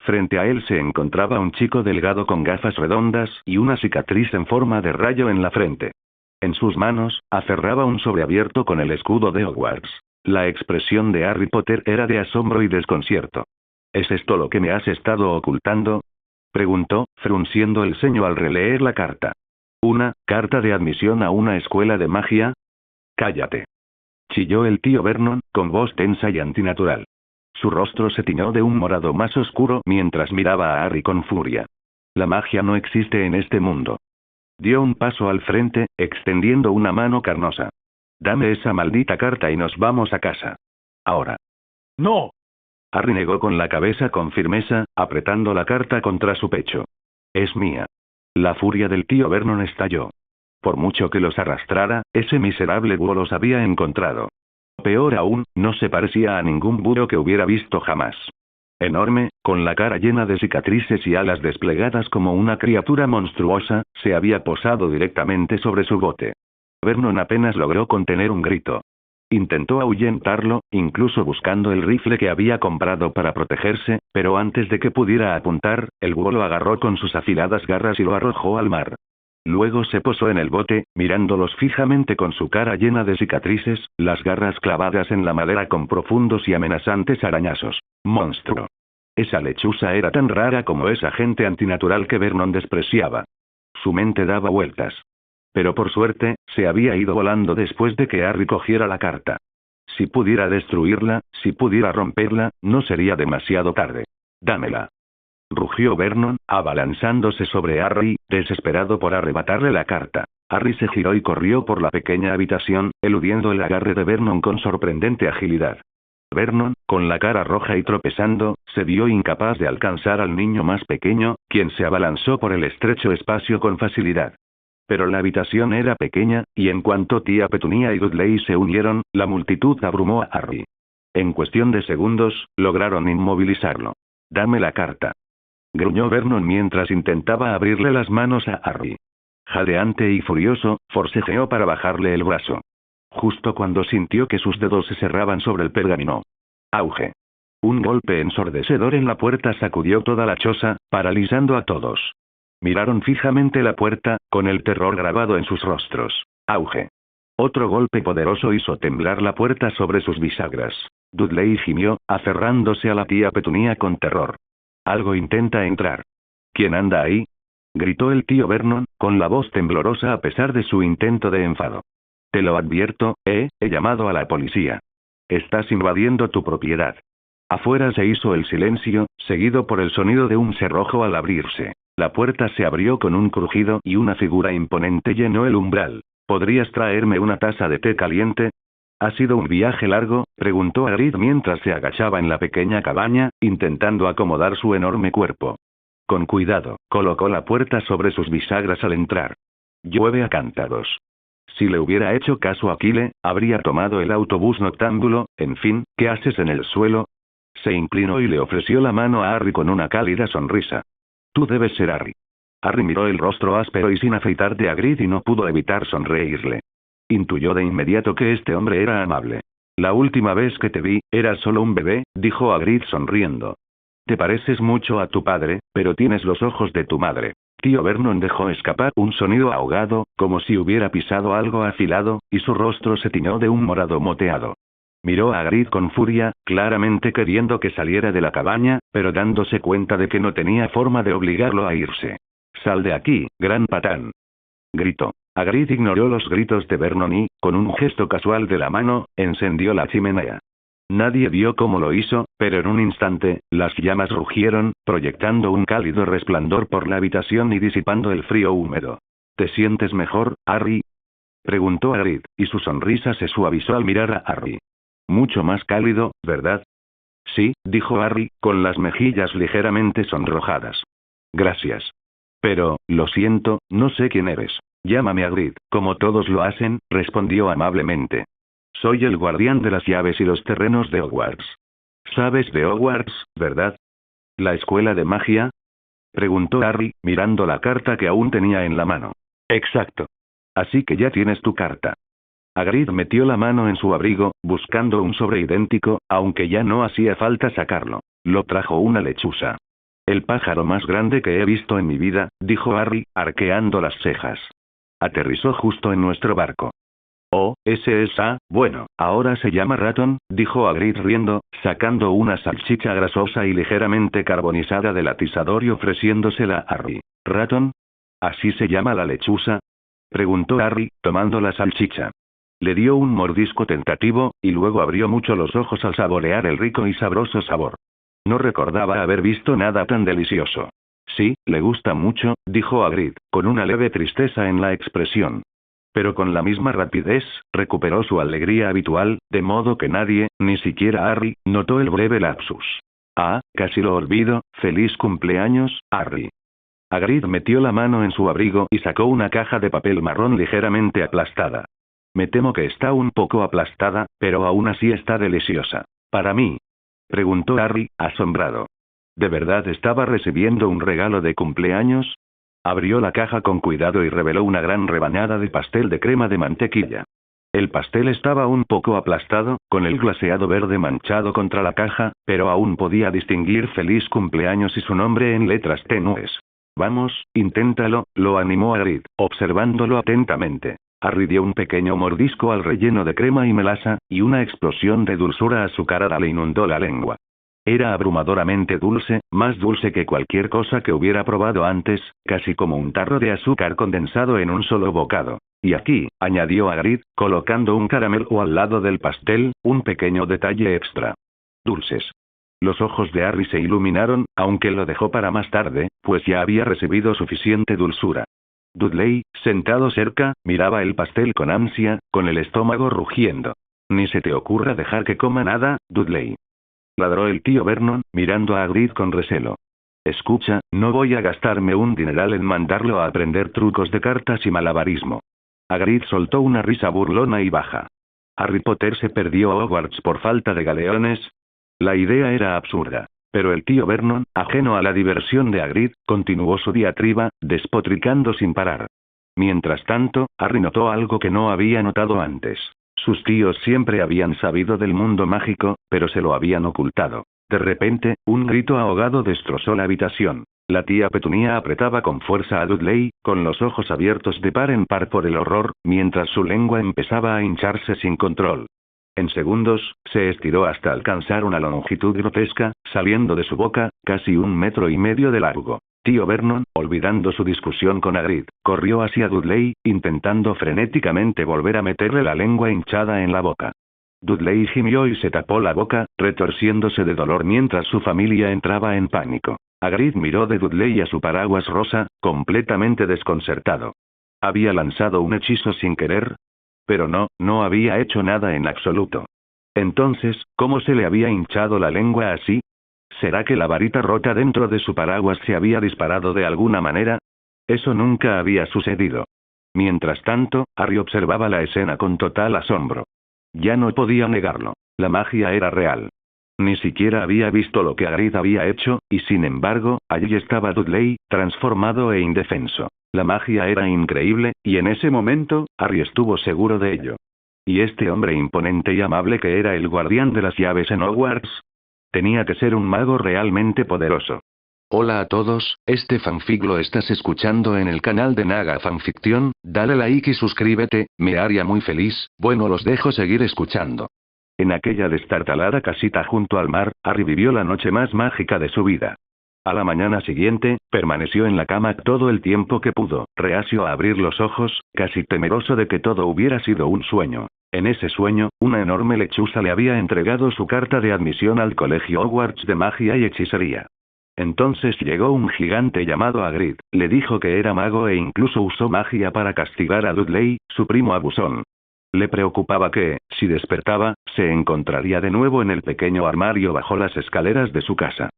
[SPEAKER 2] Frente a él se encontraba un chico delgado con gafas redondas y una cicatriz en forma de rayo en la frente. En sus manos, aferraba un sobre abierto con el escudo de Hogwarts. La expresión de Harry Potter era de asombro y desconcierto. ¿Es esto lo que me has estado ocultando?, preguntó, frunciendo el ceño al releer la carta. ¿Una carta de admisión a una escuela de magia? Cállate. Chilló el tío Vernon, con voz tensa y antinatural. Su rostro se tiñó de un morado más oscuro mientras miraba a Harry con furia. La magia no existe en este mundo. Dio un paso al frente, extendiendo una mano carnosa. Dame esa maldita carta y nos vamos a casa. Ahora.
[SPEAKER 3] ¡No!
[SPEAKER 2] Harry negó con la cabeza con firmeza, apretando la carta contra su pecho. Es mía. La furia del tío Vernon estalló. Por mucho que los arrastrara, ese miserable búho los había encontrado. Peor aún, no se parecía a ningún búho que hubiera visto jamás. Enorme, con la cara llena de cicatrices y alas desplegadas como una criatura monstruosa, se había posado directamente sobre su bote. Vernon apenas logró contener un grito. Intentó ahuyentarlo, incluso buscando el rifle que había comprado para protegerse, pero antes de que pudiera apuntar, el búho lo agarró con sus afiladas garras y lo arrojó al mar. Luego se posó en el bote, mirándolos fijamente con su cara llena de cicatrices, las garras clavadas en la madera con profundos y amenazantes arañazos. ¡Monstruo! Esa lechuza era tan rara como esa gente antinatural que Vernon despreciaba. Su mente daba vueltas. Pero por suerte, se había ido volando después de que Harry cogiera la carta. Si pudiera destruirla, si pudiera romperla, no sería demasiado tarde. Dámela. Rugió Vernon, abalanzándose sobre Harry, desesperado por arrebatarle la carta. Harry se giró y corrió por la pequeña habitación, eludiendo el agarre de Vernon con sorprendente agilidad. Vernon, con la cara roja y tropezando, se vio incapaz de alcanzar al niño más pequeño, quien se abalanzó por el estrecho espacio con facilidad. Pero la habitación era pequeña, y en cuanto tía Petunia y Dudley se unieron, la multitud abrumó a Harry. En cuestión de segundos, lograron inmovilizarlo. «Dame la carta», gruñó Vernon mientras intentaba abrirle las manos a Harry. Jadeante y furioso, forcejeó para bajarle el brazo. Justo cuando sintió que sus dedos se cerraban sobre el pergamino. ¡Auge! Un golpe ensordecedor en la puerta sacudió toda la choza, paralizando a todos. Miraron fijamente la puerta, con el terror grabado en sus rostros. ¡Auge! Otro golpe poderoso hizo temblar la puerta sobre sus bisagras. Dudley gimió, aferrándose a la tía Petunia con terror. Algo intenta entrar. ¿Quién anda ahí?, gritó el tío Vernon, con la voz temblorosa a pesar de su intento de enfado. Te lo advierto, he llamado a la policía. Estás invadiendo tu propiedad. Afuera se hizo el silencio, seguido por el sonido de un cerrojo al abrirse. La puerta se abrió con un crujido y una figura imponente llenó el umbral. ¿Podrías traerme una taza de té caliente? ¿Ha sido un viaje largo?, preguntó Hagrid mientras se agachaba en la pequeña cabaña, intentando acomodar su enorme cuerpo. Con cuidado, colocó la puerta sobre sus bisagras al entrar. Llueve a cántaros. Si le hubiera hecho caso a Kyle, habría tomado el autobús noctámbulo. En fin, ¿qué haces en el suelo? Se inclinó y le ofreció la mano a Harry con una cálida sonrisa. Tú debes ser Harry. Harry miró el rostro áspero y sin afeitar de Hagrid y no pudo evitar sonreírle. Intuyó de inmediato que este hombre era amable. La última vez que te vi, eras solo un bebé, dijo Hagrid sonriendo. Te pareces mucho a tu padre, pero tienes los ojos de tu madre. Tío Vernon dejó escapar un sonido ahogado, como si hubiera pisado algo afilado, y su rostro se tiñó de un morado moteado. Miró a Hagrid con furia, claramente queriendo que saliera de la cabaña, pero dándose cuenta de que no tenía forma de obligarlo a irse. «Sal de aquí, gran patán», gritó. Hagrid ignoró los gritos de Vernon y, con un gesto casual de la mano, encendió la chimenea. Nadie vio cómo lo hizo, pero en un instante, las llamas rugieron, proyectando un cálido resplandor por la habitación y disipando el frío húmedo. ¿Te sientes mejor, Harry?, preguntó Hagrid, y su sonrisa se suavizó al mirar a Harry. Mucho más cálido, ¿verdad? Sí, dijo Harry, con las mejillas ligeramente sonrojadas. Gracias. Pero, lo siento, no sé quién eres. Llámame Hagrid, como todos lo hacen, respondió amablemente. Soy el guardián de las llaves y los terrenos de Hogwarts. ¿Sabes de Hogwarts, verdad? ¿La escuela de magia?, preguntó Harry, mirando la carta que aún tenía en la mano. Exacto. Así que ya tienes tu carta. Hagrid metió la mano en su abrigo, buscando un sobre idéntico, aunque ya no hacía falta sacarlo. Lo trajo una lechuza. El pájaro más grande que he visto en mi vida, dijo Harry, arqueando las cejas. Aterrizó justo en nuestro barco. Oh, ese es bueno, ahora se llama ratón, dijo Hagrid riendo, sacando una salchicha grasosa y ligeramente carbonizada del atizador y ofreciéndosela a Harry. ¿Ratón? ¿Así se llama la lechuza?, preguntó Harry, tomando la salchicha. Le dio un mordisco tentativo, y luego abrió mucho los ojos al saborear el rico y sabroso sabor. No recordaba haber visto nada tan delicioso. Sí, le gusta mucho, dijo Hagrid, con una leve tristeza en la expresión. Pero con la misma rapidez, recuperó su alegría habitual, de modo que nadie, ni siquiera Harry, notó el breve lapsus. Casi lo olvido, feliz cumpleaños, Harry. Hagrid metió la mano en su abrigo y sacó una caja de papel marrón ligeramente aplastada. Me temo que está un poco aplastada, pero aún así está deliciosa. ¿Para mí?, preguntó Harry, asombrado. ¿De verdad estaba recibiendo un regalo de cumpleaños? Abrió la caja con cuidado y reveló una gran rebanada de pastel de crema de mantequilla. El pastel estaba un poco aplastado, con el glaseado verde manchado contra la caja, pero aún podía distinguir feliz cumpleaños y su nombre en letras tenues. Vamos, inténtalo, lo animó Hagrid, observándolo atentamente. Harry dio un pequeño mordisco al relleno de crema y melaza, y una explosión de dulzura azucarada le inundó la lengua. Era abrumadoramente dulce, más dulce que cualquier cosa que hubiera probado antes, casi como un tarro de azúcar condensado en un solo bocado. Y aquí, añadió Hagrid, colocando un caramelo al lado del pastel, un pequeño detalle extra. Dulces. Los ojos de Harry se iluminaron, aunque lo dejó para más tarde, pues ya había recibido suficiente dulzura. Dudley, sentado cerca, miraba el pastel con ansia, con el estómago rugiendo. Ni se te ocurra dejar que coma nada, Dudley. Ladró el tío Vernon, mirando a Hagrid con recelo. Escucha, no voy a gastarme un dineral en mandarlo a aprender trucos de cartas y malabarismo. Hagrid soltó una risa burlona y baja. ¿Harry Potter se perdió a Hogwarts por falta de galeones? La idea era absurda. Pero el tío Vernon, ajeno a la diversión de Hagrid, continuó su diatriba, despotricando sin parar. Mientras tanto, Harry notó algo que no había notado antes. Sus tíos siempre habían sabido del mundo mágico, pero se lo habían ocultado. De repente, un grito ahogado destrozó la habitación. La tía Petunia apretaba con fuerza a Dudley, con los ojos abiertos de par en par por el horror, mientras su lengua empezaba a hincharse sin control. En segundos, se estiró hasta alcanzar una longitud grotesca, saliendo de su boca, casi 1,5 metros de largo. Tío Vernon, olvidando su discusión con Hagrid, corrió hacia Dudley, intentando frenéticamente volver a meterle la lengua hinchada en la boca. Dudley gimió y se tapó la boca, retorciéndose de dolor mientras su familia entraba en pánico. Hagrid miró de Dudley a su paraguas rosa, completamente desconcertado. ¿Había lanzado un hechizo sin querer? Pero no había hecho nada en absoluto. Entonces, ¿cómo se le había hinchado la lengua así? ¿Será que la varita rota dentro de su paraguas se había disparado de alguna manera? Eso nunca había sucedido. Mientras tanto, Harry observaba la escena con total asombro. Ya no podía negarlo. La magia era real. Ni siquiera había visto lo que Hagrid había hecho, y sin embargo, allí estaba Dudley, transformado e indefenso. La magia era increíble, y en ese momento, Harry estuvo seguro de ello. ¿Y este hombre imponente y amable que era el guardián de las llaves en Hogwarts? Tenía que ser un mago realmente poderoso. Hola a todos, este fanfic lo estás escuchando en el canal de Naga Fanfiction, dale like y suscríbete, me haría muy feliz, bueno los dejo seguir escuchando. En aquella destartalada casita junto al mar, Harry vivió la noche más mágica de su vida. A la mañana siguiente, permaneció en la cama todo el tiempo que pudo, reacio a abrir los ojos, casi temeroso de que todo hubiera sido un sueño. En ese sueño, una enorme lechuza le había entregado su carta de admisión al colegio Hogwarts de magia y hechicería. Entonces llegó un gigante llamado Hagrid, le dijo que era mago e incluso usó magia para castigar a Dudley, su primo abusón. Le preocupaba que, si despertaba, se encontraría de nuevo en el pequeño armario bajo las escaleras de su casa.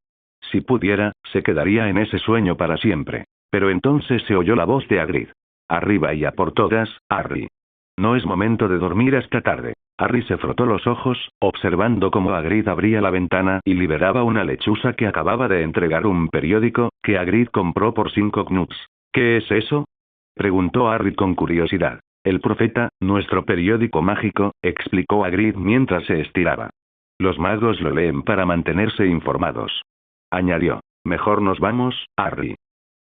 [SPEAKER 2] Si pudiera, se quedaría en ese sueño para siempre. Pero entonces se oyó la voz de Hagrid. Arriba y a por todas, Harry. No es momento de dormir hasta tarde. Harry se frotó los ojos, observando cómo Hagrid abría la ventana y liberaba una lechuza que acababa de entregar un periódico, que Hagrid compró por 5 knuts. ¿Qué es eso?, preguntó Harry con curiosidad. El Profeta, nuestro periódico mágico, explicó Hagrid mientras se estiraba. Los magos lo leen para mantenerse informados. Añadió. Mejor nos vamos, Harry.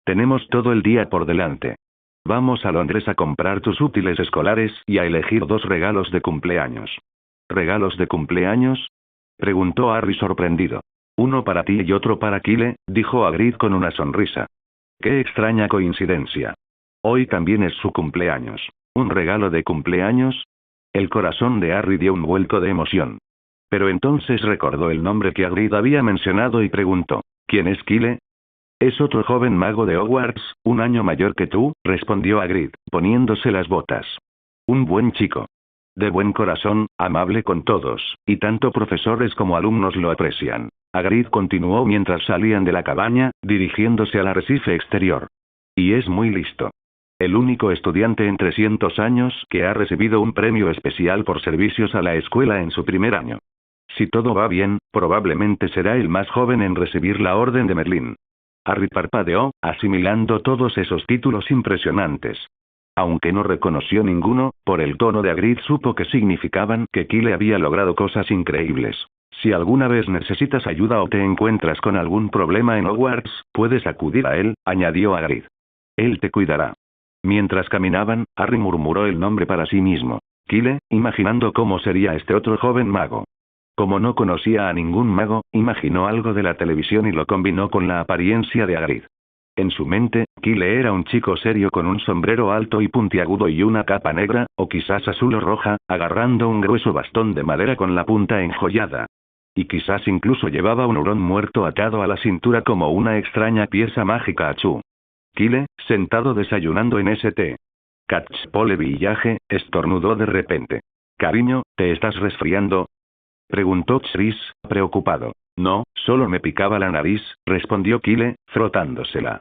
[SPEAKER 2] Tenemos todo el día por delante. Vamos a Londres a comprar tus útiles escolares y a elegir 2 regalos de cumpleaños. ¿Regalos de cumpleaños?, preguntó Harry sorprendido. Uno para ti y otro para Kyle, dijo Hagrid con una sonrisa. Qué extraña coincidencia. Hoy también es su cumpleaños. ¿Un regalo de cumpleaños? El corazón de Harry dio un vuelco de emoción. Pero entonces recordó el nombre que Hagrid había mencionado y preguntó. ¿Quién es Kyle? Es otro joven mago de Hogwarts, 1 año mayor que tú, respondió Hagrid, poniéndose las botas. Un buen chico. De buen corazón, amable con todos, y tanto profesores como alumnos lo aprecian. Hagrid continuó mientras salían de la cabaña, dirigiéndose al arrecife exterior. Y es muy listo. el único estudiante en 300 años que ha recibido un premio especial por servicios a la escuela en su primer año. Si todo va bien, probablemente será el más joven en recibir la Orden de Merlín. Harry parpadeó, asimilando todos esos títulos impresionantes. Aunque no reconoció ninguno, por el tono de Hagrid supo que significaban que Kyle había logrado cosas increíbles. Si alguna vez necesitas ayuda o te encuentras con algún problema en Hogwarts, puedes acudir a él, añadió Hagrid. Él te cuidará. Mientras caminaban, Harry murmuró el nombre para sí mismo. Kyle, imaginando cómo sería este otro joven mago. Como no conocía a ningún mago, imaginó algo de la televisión y lo combinó con la apariencia de Hagrid. En su mente, Kyle era un chico serio con un sombrero alto y puntiagudo y una capa negra, o quizás azul o roja, agarrando un grueso bastón de madera con la punta enjollada. Y quizás incluso llevaba un hurón muerto atado a la cintura como una extraña pieza mágica achú. Kyle, sentado desayunando en St. Catchpole Village, estornudó de repente. «Cariño, ¿te estás resfriando?», preguntó Chris, preocupado. «No, solo me picaba la nariz», respondió Kyle, frotándosela.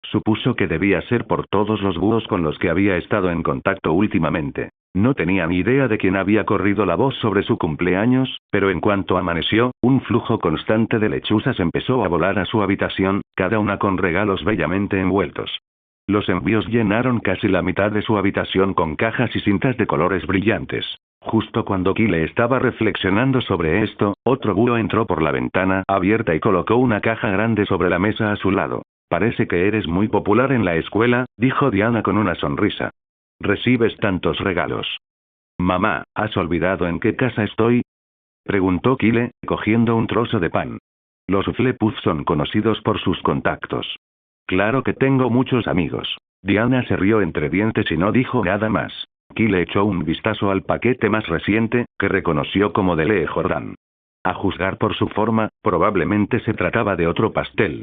[SPEAKER 2] Supuso que debía ser por todos los búhos con los que había estado en contacto últimamente. No tenía ni idea de quién había corrido la voz sobre su cumpleaños, pero en cuanto amaneció, un flujo constante de lechuzas empezó a volar a su habitación, cada una con regalos bellamente envueltos. Los envíos llenaron casi la mitad de su habitación con cajas y cintas de colores brillantes. Justo cuando Kyle estaba reflexionando sobre esto, otro búho entró por la ventana abierta y colocó una caja grande sobre la mesa a su lado. «Parece que eres muy popular en la escuela», dijo Diana con una sonrisa. «Recibes tantos regalos». «Mamá, ¿has olvidado en qué casa estoy?», preguntó Kyle, cogiendo un trozo de pan. Los Hufflepuff son conocidos por sus contactos. «Claro que tengo muchos amigos». Diana se rió entre dientes y no dijo nada más. Kyle echó un vistazo al paquete más reciente, que reconoció como de Lee Jordan. A juzgar por su forma, probablemente se trataba de otro pastel.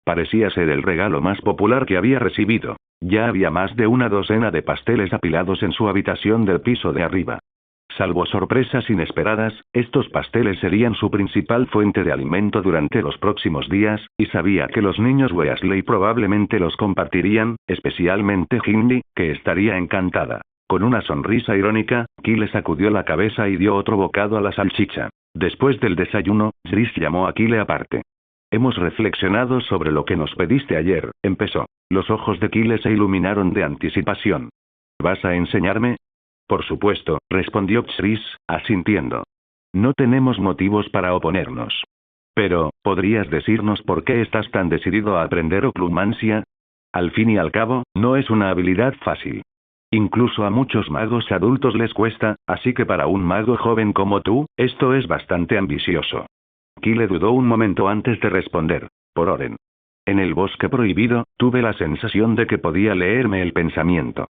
[SPEAKER 2] Parecía ser el regalo más popular que había recibido. Ya había más de una docena de pasteles apilados en su habitación del piso de arriba. Salvo sorpresas inesperadas, estos pasteles serían su principal fuente de alimento durante los próximos días, y sabía que los niños Weasley probablemente los compartirían, especialmente Ginny, que estaría encantada. Con una sonrisa irónica, Kyle sacudió la cabeza y dio otro bocado a la salchicha. Después del desayuno, Chris llamó a Kyle aparte. «Hemos reflexionado sobre lo que nos pediste ayer», empezó. Los ojos de Kyle se iluminaron de anticipación. «¿Vas a enseñarme?». «Por supuesto», respondió Chris, asintiendo. «No tenemos motivos para oponernos. Pero, ¿podrías decirnos por qué estás tan decidido a aprender oclumancia? Al fin y al cabo, no es una habilidad fácil. Incluso a muchos magos adultos les cuesta, así que para un mago joven como tú, esto es bastante ambicioso». Kyle dudó un momento antes de responder. «Por Oren. En el bosque prohibido, tuve la sensación de que podía leerme el pensamiento.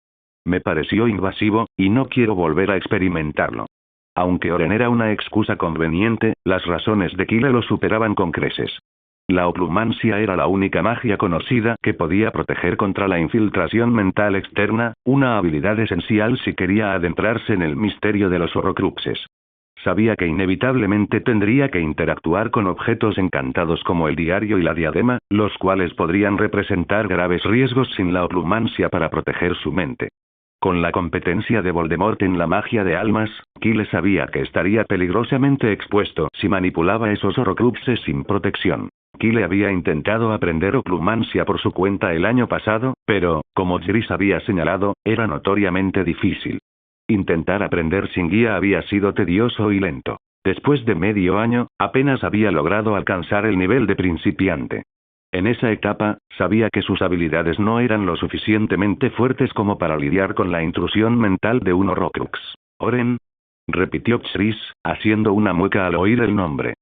[SPEAKER 2] Me pareció invasivo, y no quiero volver a experimentarlo». Aunque Oren era una excusa conveniente, las razones de Kyle lo superaban con creces. La oclumancia era la única magia conocida que podía proteger contra la infiltración mental externa, una habilidad esencial si quería adentrarse en el misterio de los Horrocruxes. Sabía que inevitablemente tendría que interactuar con objetos encantados como el diario y la diadema, los cuales podrían representar graves riesgos sin la oclumancia para proteger su mente. Con la competencia de Voldemort en la magia de almas, Kyle sabía que estaría peligrosamente expuesto si manipulaba esos Horrocruxes sin protección. Kyle había intentado aprender oclumancia por su cuenta el año pasado, pero, como Chris había señalado, era notoriamente difícil. Intentar aprender sin guía había sido tedioso y lento. Después de medio año, apenas había logrado alcanzar el nivel de principiante. En esa etapa, sabía que sus habilidades no eran lo suficientemente fuertes como para lidiar con la intrusión mental de un Horrocrux. «Oren», repitió Chris, haciendo una mueca al oír el nombre.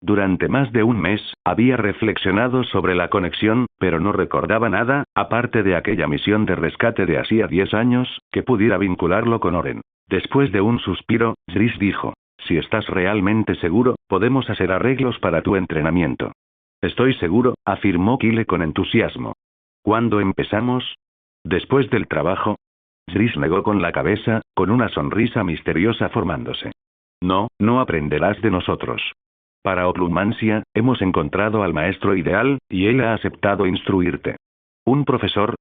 [SPEAKER 2] Durante más de un mes, había reflexionado sobre la conexión, pero no recordaba nada, aparte de aquella misión de rescate de hacía 10 años, que pudiera vincularlo con Oren. Después de un suspiro, Chris dijo: «Si estás realmente seguro, podemos hacer arreglos para tu entrenamiento». «Estoy seguro», afirmó Kyle con entusiasmo. «¿Cuándo empezamos?». «Después del trabajo». Chris negó con la cabeza, con una sonrisa misteriosa formándose. No aprenderás de nosotros. Para oclumancia, hemos encontrado al maestro ideal, y él ha aceptado instruirte». «¿Un profesor?».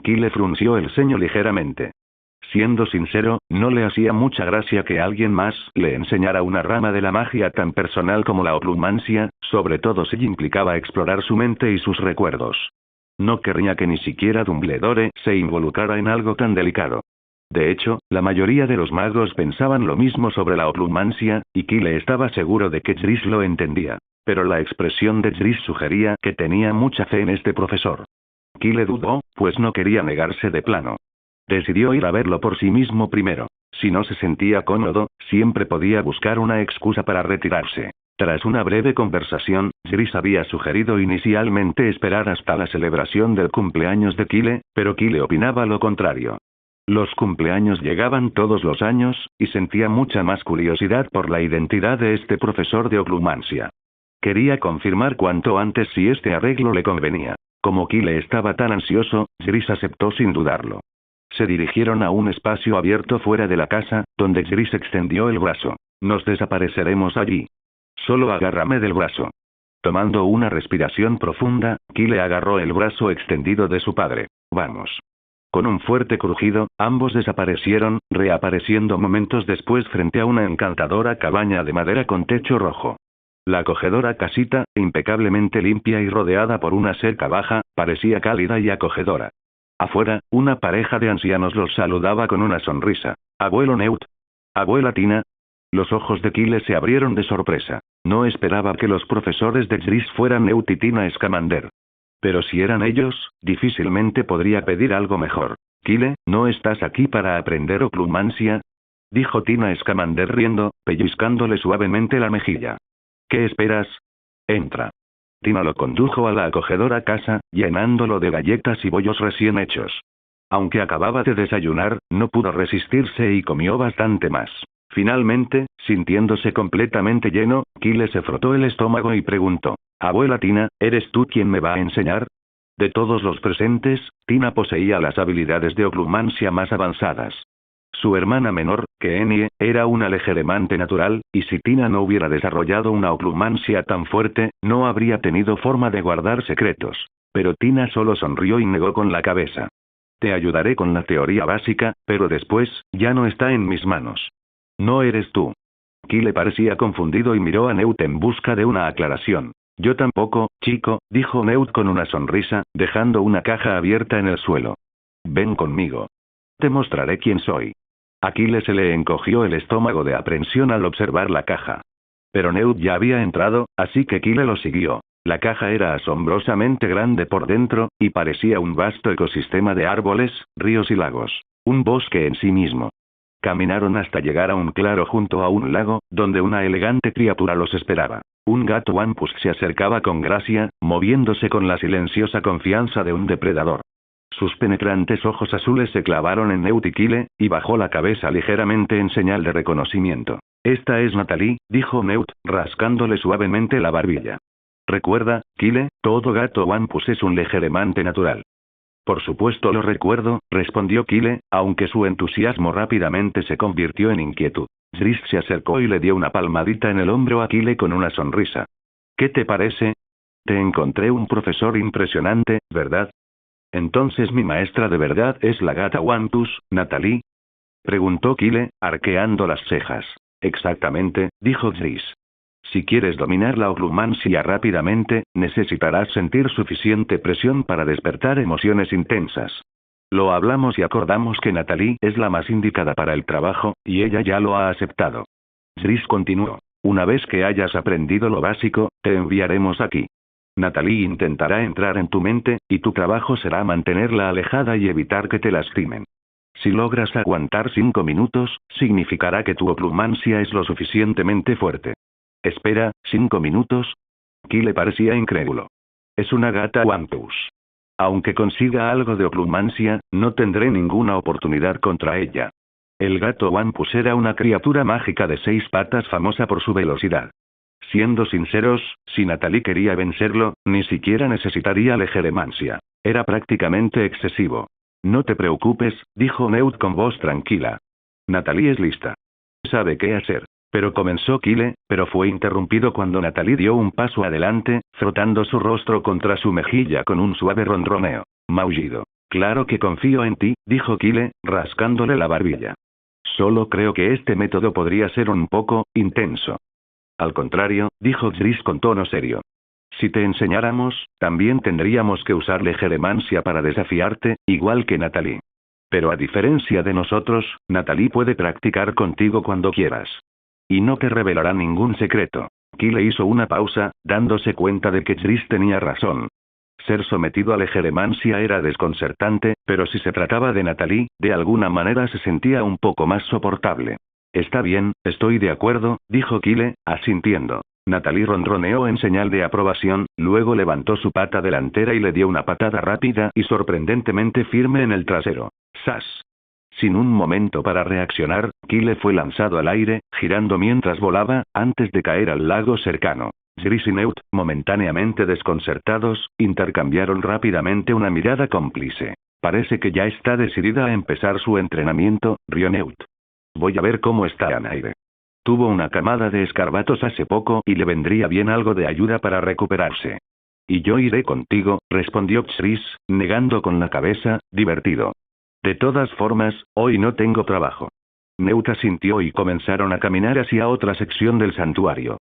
[SPEAKER 2] Kyle frunció el ceño ligeramente. Siendo sincero, no le hacía mucha gracia que alguien más le enseñara una rama de la magia tan personal como la oclumancia, sobre todo si implicaba explorar su mente y sus recuerdos. No querría que ni siquiera Dumbledore se involucrara en algo tan delicado. De hecho, la mayoría de los magos pensaban lo mismo sobre la oclumancia, y Kyle estaba seguro de que Tris lo entendía. Pero la expresión de Tris sugería que tenía mucha fe en este profesor. Kyle dudó, pues no quería negarse de plano. Decidió ir a verlo por sí mismo primero. Si no se sentía cómodo, siempre podía buscar una excusa para retirarse. Tras una breve conversación, Tris había sugerido inicialmente esperar hasta la celebración del cumpleaños de Kyle, pero Kyle opinaba lo contrario. Los cumpleaños llegaban todos los años, y sentía mucha más curiosidad por la identidad de este profesor de oclumancia. Quería confirmar cuanto antes si este arreglo le convenía. Como Kyle estaba tan ansioso, Tris aceptó sin dudarlo. Se dirigieron a un espacio abierto fuera de la casa, donde Tris extendió el brazo. Nos desapareceremos allí. Solo agárrame del brazo. Tomando una respiración profunda, Kyle agarró el brazo extendido de su padre. Vamos. Con un fuerte crujido, ambos desaparecieron, reapareciendo momentos después frente a una encantadora cabaña de madera con techo rojo. La acogedora casita, impecablemente limpia y rodeada por una cerca baja, parecía cálida y acogedora. Afuera, una pareja de ancianos los saludaba con una sonrisa. ¿Abuelo Newt? ¿Abuela Tina? Los ojos de Kyle se abrieron de sorpresa. No esperaba que los profesores de Tris fueran Newt y Tina Scamander. Pero si eran ellos, difícilmente podría pedir algo mejor. Kyle, ¿no estás aquí para aprender oclumancia?, dijo Tina Scamander riendo, pellizcándole suavemente la mejilla. ¿Qué esperas? Entra. Tina lo condujo a la acogedora casa, llenándolo de galletas y bollos recién hechos. Aunque acababa de desayunar, no pudo resistirse y comió bastante más. Finalmente, sintiéndose completamente lleno, Kyle se frotó el estómago y preguntó: «Abuela Tina, ¿eres tú quien me va a enseñar?». De todos los presentes, Tina poseía las habilidades de oclumancia más avanzadas. Su hermana menor, Keenie, era una legeremante natural, y si Tina no hubiera desarrollado una oclumancia tan fuerte, no habría tenido forma de guardar secretos. Pero Tina solo sonrió y negó con la cabeza. «Te ayudaré con la teoría básica, pero después, ya no está en mis manos». «No eres tú». Kyle parecía confundido y miró a Newt en busca de una aclaración. «Yo tampoco, chico», dijo Newt con una sonrisa, dejando una caja abierta en el suelo. «Ven conmigo. Te mostraré quién soy». A Kyle se le encogió el estómago de aprensión al observar la caja. Pero Newt ya había entrado, así que Kyle lo siguió. La caja era asombrosamente grande por dentro, y parecía un vasto ecosistema de árboles, ríos y lagos. Un bosque en sí mismo. Caminaron hasta llegar a un claro junto a un lago, donde una elegante criatura los esperaba. Un gato wampus se acercaba con gracia, moviéndose con la silenciosa confianza de un depredador. Sus penetrantes ojos azules se clavaron en Newt y Kyle, y bajó la cabeza ligeramente en señal de reconocimiento. «Esta es Natalie», dijo Newt, rascándole suavemente la barbilla. «Recuerda, Kyle, todo gato wampus es un legeremante natural». «Por supuesto lo recuerdo», respondió Kyle, aunque su entusiasmo rápidamente se convirtió en inquietud. Tris se acercó y le dio una palmadita en el hombro a Kyle con una sonrisa. «¿Qué te parece? Te encontré un profesor impresionante, ¿verdad? Entonces mi maestra de verdad es la gata wampus, Natalie», preguntó Kyle, arqueando las cejas. «Exactamente», dijo Tris. «Si quieres dominar la oclumancia rápidamente, necesitarás sentir suficiente presión para despertar emociones intensas. Lo hablamos y acordamos que Natalie es la más indicada para el trabajo, y ella ya lo ha aceptado». Tris continuó. «Una vez que hayas aprendido lo básico, te enviaremos aquí. Natalie intentará entrar en tu mente, y tu trabajo será mantenerla alejada y evitar que te lastimen. Si logras aguantar 5 minutos, significará que tu oclumancia es lo suficientemente fuerte». «Espera, ¿5 minutos?» Kyle parecía incrédulo. «Es una gata wampus. Aunque consiga algo de oclumancia, no tendré ninguna oportunidad contra ella». El gato wampus era una criatura mágica de 6 patas famosa por su velocidad. Siendo sinceros, si Natalie quería vencerlo, ni siquiera necesitaría legeremancia. Era prácticamente excesivo. «No te preocupes», dijo Newt con voz tranquila. «Natalie es lista. Sabe qué hacer». Pero comenzó Kyle, pero fue interrumpido cuando Natalie dio un paso adelante, frotando su rostro contra su mejilla con un suave ronroneo. «Maullido». Claro que confío en ti, dijo Kyle, rascándole la barbilla. Solo creo que este método podría ser un poco intenso. Al contrario, dijo Chris con tono serio. Si te enseñáramos, también tendríamos que usar legeremancia para desafiarte, igual que Natalie. Pero a diferencia de nosotros, Natalie puede practicar contigo cuando quieras. Y no te revelará ningún secreto. Kyle hizo una pausa, dándose cuenta de que Chris tenía razón. Ser sometido a legeremancia era desconcertante, pero si se trataba de Natalie, de alguna manera se sentía un poco más soportable. Está bien, estoy de acuerdo, dijo Kyle, asintiendo. Natalie ronroneó en señal de aprobación, luego levantó su pata delantera y le dio una patada rápida y sorprendentemente firme en el trasero. ¡Sas! Sin un momento para reaccionar, Kyle fue lanzado al aire, girando mientras volaba, antes de caer al lago cercano. Chris y Newt, momentáneamente desconcertados, intercambiaron rápidamente una mirada cómplice. Parece que ya está decidida a empezar su entrenamiento, rió Newt. Voy a ver cómo está Anaire. Tuvo una camada de escarbatos hace poco y le vendría bien algo de ayuda para recuperarse. Y yo iré contigo, respondió Chris, negando con la cabeza, divertido. De todas formas, hoy no tengo trabajo. Newt asintió y comenzaron a caminar hacia otra sección del santuario.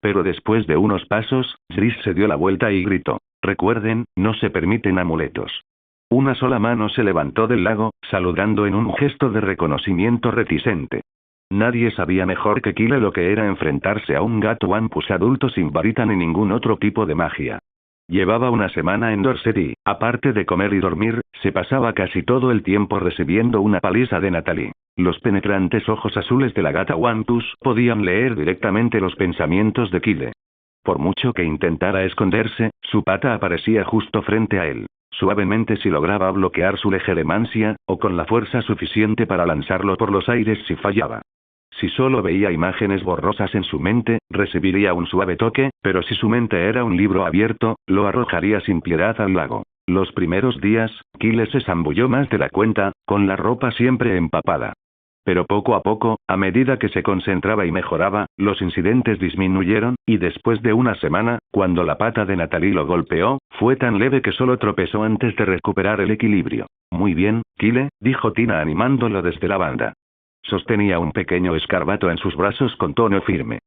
[SPEAKER 2] Pero después de unos pasos, Chris se dio la vuelta y gritó. Recuerden, no se permiten amuletos. Una sola mano se levantó del lago, saludando en un gesto de reconocimiento reticente. Nadie sabía mejor que Kyle lo que era enfrentarse a un gato Wampus adulto sin varita ni ningún otro tipo de magia. Llevaba una semana en Dorset y, aparte de comer y dormir, se pasaba casi todo el tiempo recibiendo una paliza de Natalie. Los penetrantes ojos azules de la gata Wampus podían leer directamente los pensamientos de Kyle. Por mucho que intentara esconderse, su pata aparecía justo frente a él. Suavemente si lograba bloquear su legeremancia, o con la fuerza suficiente para lanzarlo por los aires si fallaba. Si solo veía imágenes borrosas en su mente, recibiría un suave toque, pero si su mente era un libro abierto, lo arrojaría sin piedad al lago. Los primeros días, Kyle se zambulló más de la cuenta, con la ropa siempre empapada. Pero poco a poco, a medida que se concentraba y mejoraba, los incidentes disminuyeron, y después de una semana, cuando la pata de Natalie lo golpeó, fue tan leve que solo tropezó antes de recuperar el equilibrio. Muy bien, Kyle, dijo Tina animándolo desde la banda. Sostenía un pequeño escarbato en sus brazos con tono firme.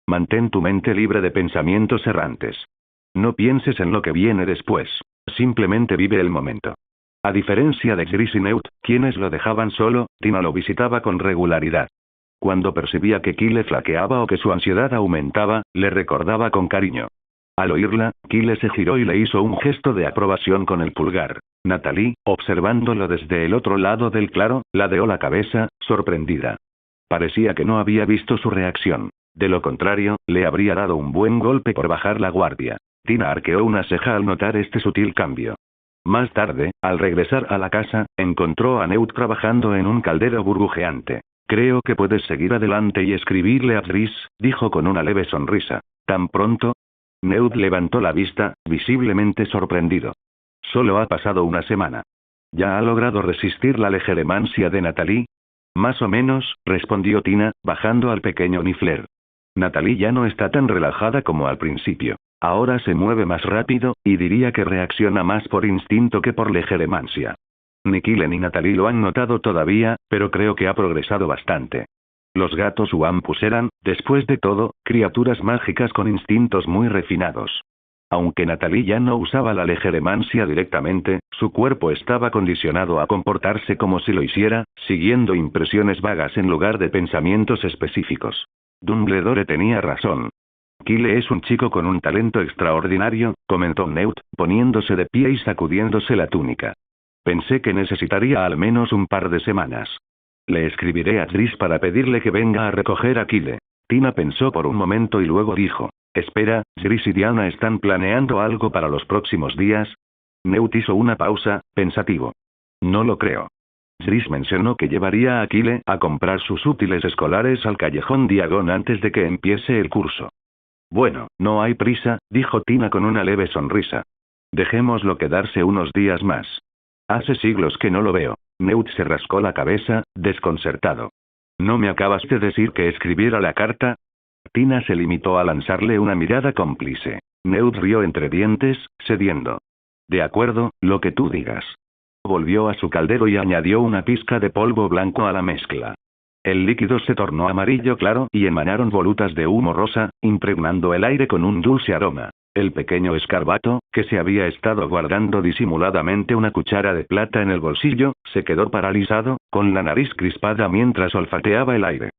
[SPEAKER 2] Mantén tu mente libre de pensamientos errantes. No pienses en lo que viene después. Simplemente vive el momento. A diferencia de Chris y Newt, quienes lo dejaban solo, Tina lo visitaba con regularidad. Cuando percibía que Kyle flaqueaba o que su ansiedad aumentaba, le recordaba con cariño. Al oírla, Kyle se giró y le hizo un gesto de aprobación con el pulgar. Natalie, observándolo desde el otro lado del claro, ladeó la cabeza, sorprendida. Parecía que no había visto su reacción. De lo contrario, le habría dado un buen golpe por bajar la guardia. Tina arqueó una ceja al notar este sutil cambio. Más tarde, al regresar a la casa, encontró a Newt trabajando en un caldero burbujeante. Creo que puedes seguir adelante y escribirle a Chris, dijo con una leve sonrisa. ¿Tan pronto? Newt levantó la vista, visiblemente sorprendido. Solo ha pasado una semana. ¿Ya ha logrado resistir la legeremancia de Natalie? Más o menos, respondió Tina, bajando al pequeño Niffler. Natalie ya no está tan relajada como al principio. Ahora se mueve más rápido, y diría que reacciona más por instinto que por legeremancia. Ni Kyle ni Natalie lo han notado todavía, pero creo que ha progresado bastante. Los gatos Wampus eran, después de todo, criaturas mágicas con instintos muy refinados. Aunque Natalie ya no usaba la legeremancia directamente, su cuerpo estaba condicionado a comportarse como si lo hiciera, siguiendo impresiones vagas en lugar de pensamientos específicos. Dumbledore tenía razón. Kyle es un chico con un talento extraordinario, comentó Newt, poniéndose de pie y sacudiéndose la túnica. Pensé que necesitaría al menos un par de semanas. Le escribiré a Chris para pedirle que venga a recoger a Kyle. Tina pensó por un momento y luego dijo, espera, Chris y Diana están planeando algo para los próximos días. Newt hizo una pausa, pensativo. No lo creo. Chris mencionó que llevaría a Kyle a comprar sus útiles escolares al callejón Diagon antes de que empiece el curso. Bueno, no hay prisa, dijo Tina con una leve sonrisa. Dejémoslo quedarse unos días más. Hace siglos que no lo veo. Newt se rascó la cabeza, desconcertado. ¿No me acabas de decir que escribiera la carta? Tina se limitó a lanzarle una mirada cómplice. Newt rió entre dientes, cediendo. De acuerdo, lo que tú digas. Volvió a su caldero y añadió una pizca de polvo blanco a la mezcla. El líquido se tornó amarillo claro y emanaron volutas de humo rosa, impregnando el aire con un dulce aroma. El pequeño escarabato, que se había estado guardando disimuladamente una cuchara de plata en el bolsillo, se quedó paralizado, con la nariz crispada mientras olfateaba el aire.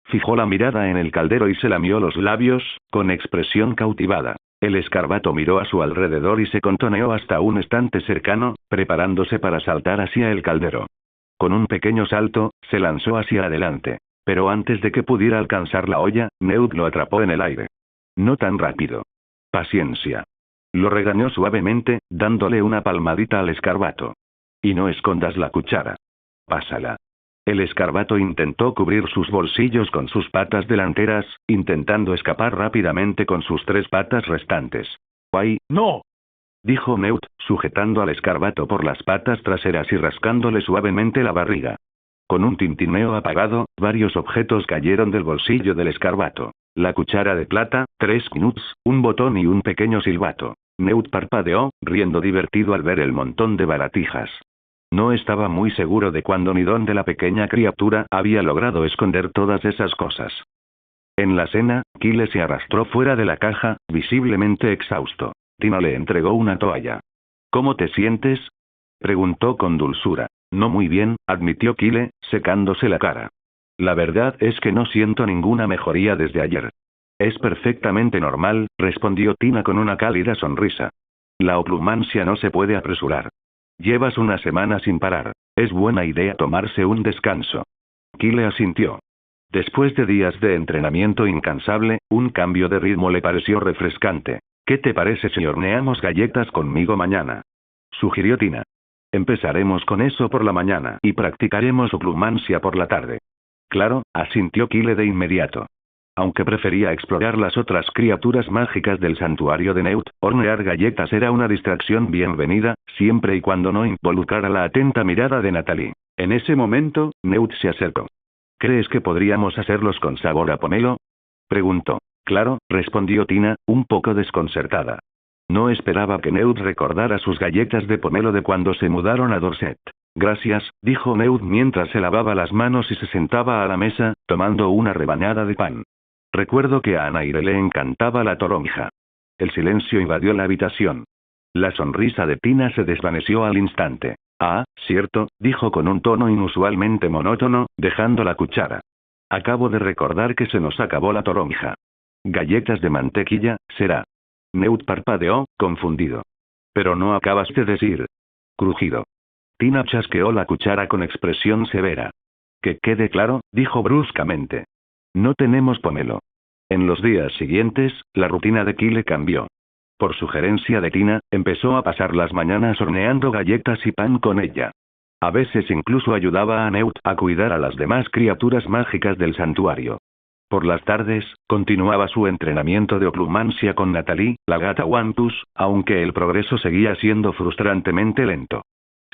[SPEAKER 2] Fijó la mirada en el caldero y se lamió los labios, con expresión cautivada. El escarabato miró a su alrededor y se contoneó hasta un estante cercano, preparándose para saltar hacia el caldero. Con un pequeño salto, se lanzó hacia adelante. Pero antes de que pudiera alcanzar la olla, Newt lo atrapó en el aire. No tan rápido. Paciencia. Lo regañó suavemente, dándole una palmadita al escarabato. Y no escondas la cuchara. Pásala. El escarabato intentó cubrir sus bolsillos con sus patas delanteras, intentando escapar rápidamente con sus 3 patas restantes. ¡Ay, no! Dijo Newt, sujetando al escarabato por las patas traseras y rascándole suavemente la barriga. Con un tintineo apagado, varios objetos cayeron del bolsillo del escarabato. La cuchara de plata, 3 knuts, un botón y un pequeño silbato. Newt parpadeó, riendo divertido al ver el montón de baratijas. No estaba muy seguro de cuándo ni dónde la pequeña criatura había logrado esconder todas esas cosas. En la cena, Kyle se arrastró fuera de la caja, visiblemente exhausto. Tina le entregó una toalla. ¿Cómo te sientes?, preguntó con dulzura. No muy bien, admitió Kyle, secándose la cara. La verdad es que no siento ninguna mejoría desde ayer. Es perfectamente normal, respondió Tina con una cálida sonrisa. La oclumancia no se puede apresurar. Llevas una semana sin parar. Es buena idea tomarse un descanso. Kyle asintió. Después de días de entrenamiento incansable, un cambio de ritmo le pareció refrescante. ¿Qué te parece si horneamos galletas conmigo mañana?, sugirió Tina. Empezaremos con eso por la mañana y practicaremos oclumancia por la tarde. Claro, asintió Kyle de inmediato. Aunque prefería explorar las otras criaturas mágicas del santuario de Newt, hornear galletas era una distracción bienvenida, siempre y cuando no involucrara la atenta mirada de Natalie. En ese momento, Newt se acercó. ¿Crees que podríamos hacerlos con sabor a pomelo?, preguntó. Claro, respondió Tina, un poco desconcertada. No esperaba que Newt recordara sus galletas de pomelo de cuando se mudaron a Dorset. Gracias, dijo Newt mientras se lavaba las manos y se sentaba a la mesa, tomando una rebanada de pan. Recuerdo que a Anaire le encantaba la toronja. El silencio invadió la habitación. La sonrisa de Tina se desvaneció al instante. Ah, cierto, dijo con un tono inusualmente monótono, dejando la cuchara. Acabo de recordar que se nos acabó la toronja. Galletas de mantequilla, será. Newt parpadeó, confundido. Pero no acabas de decir. Crujido. Tina chasqueó la cuchara con expresión severa. Que quede claro, dijo bruscamente. No tenemos pomelo. En los días siguientes, la rutina de Kyle cambió. Por sugerencia de Tina, empezó a pasar las mañanas horneando galletas y pan con ella. A veces incluso ayudaba a Newt a cuidar a las demás criaturas mágicas del santuario. Por las tardes, continuaba su entrenamiento de oclumancia con Natalie, la gata Wampus, aunque el progreso seguía siendo frustrantemente lento.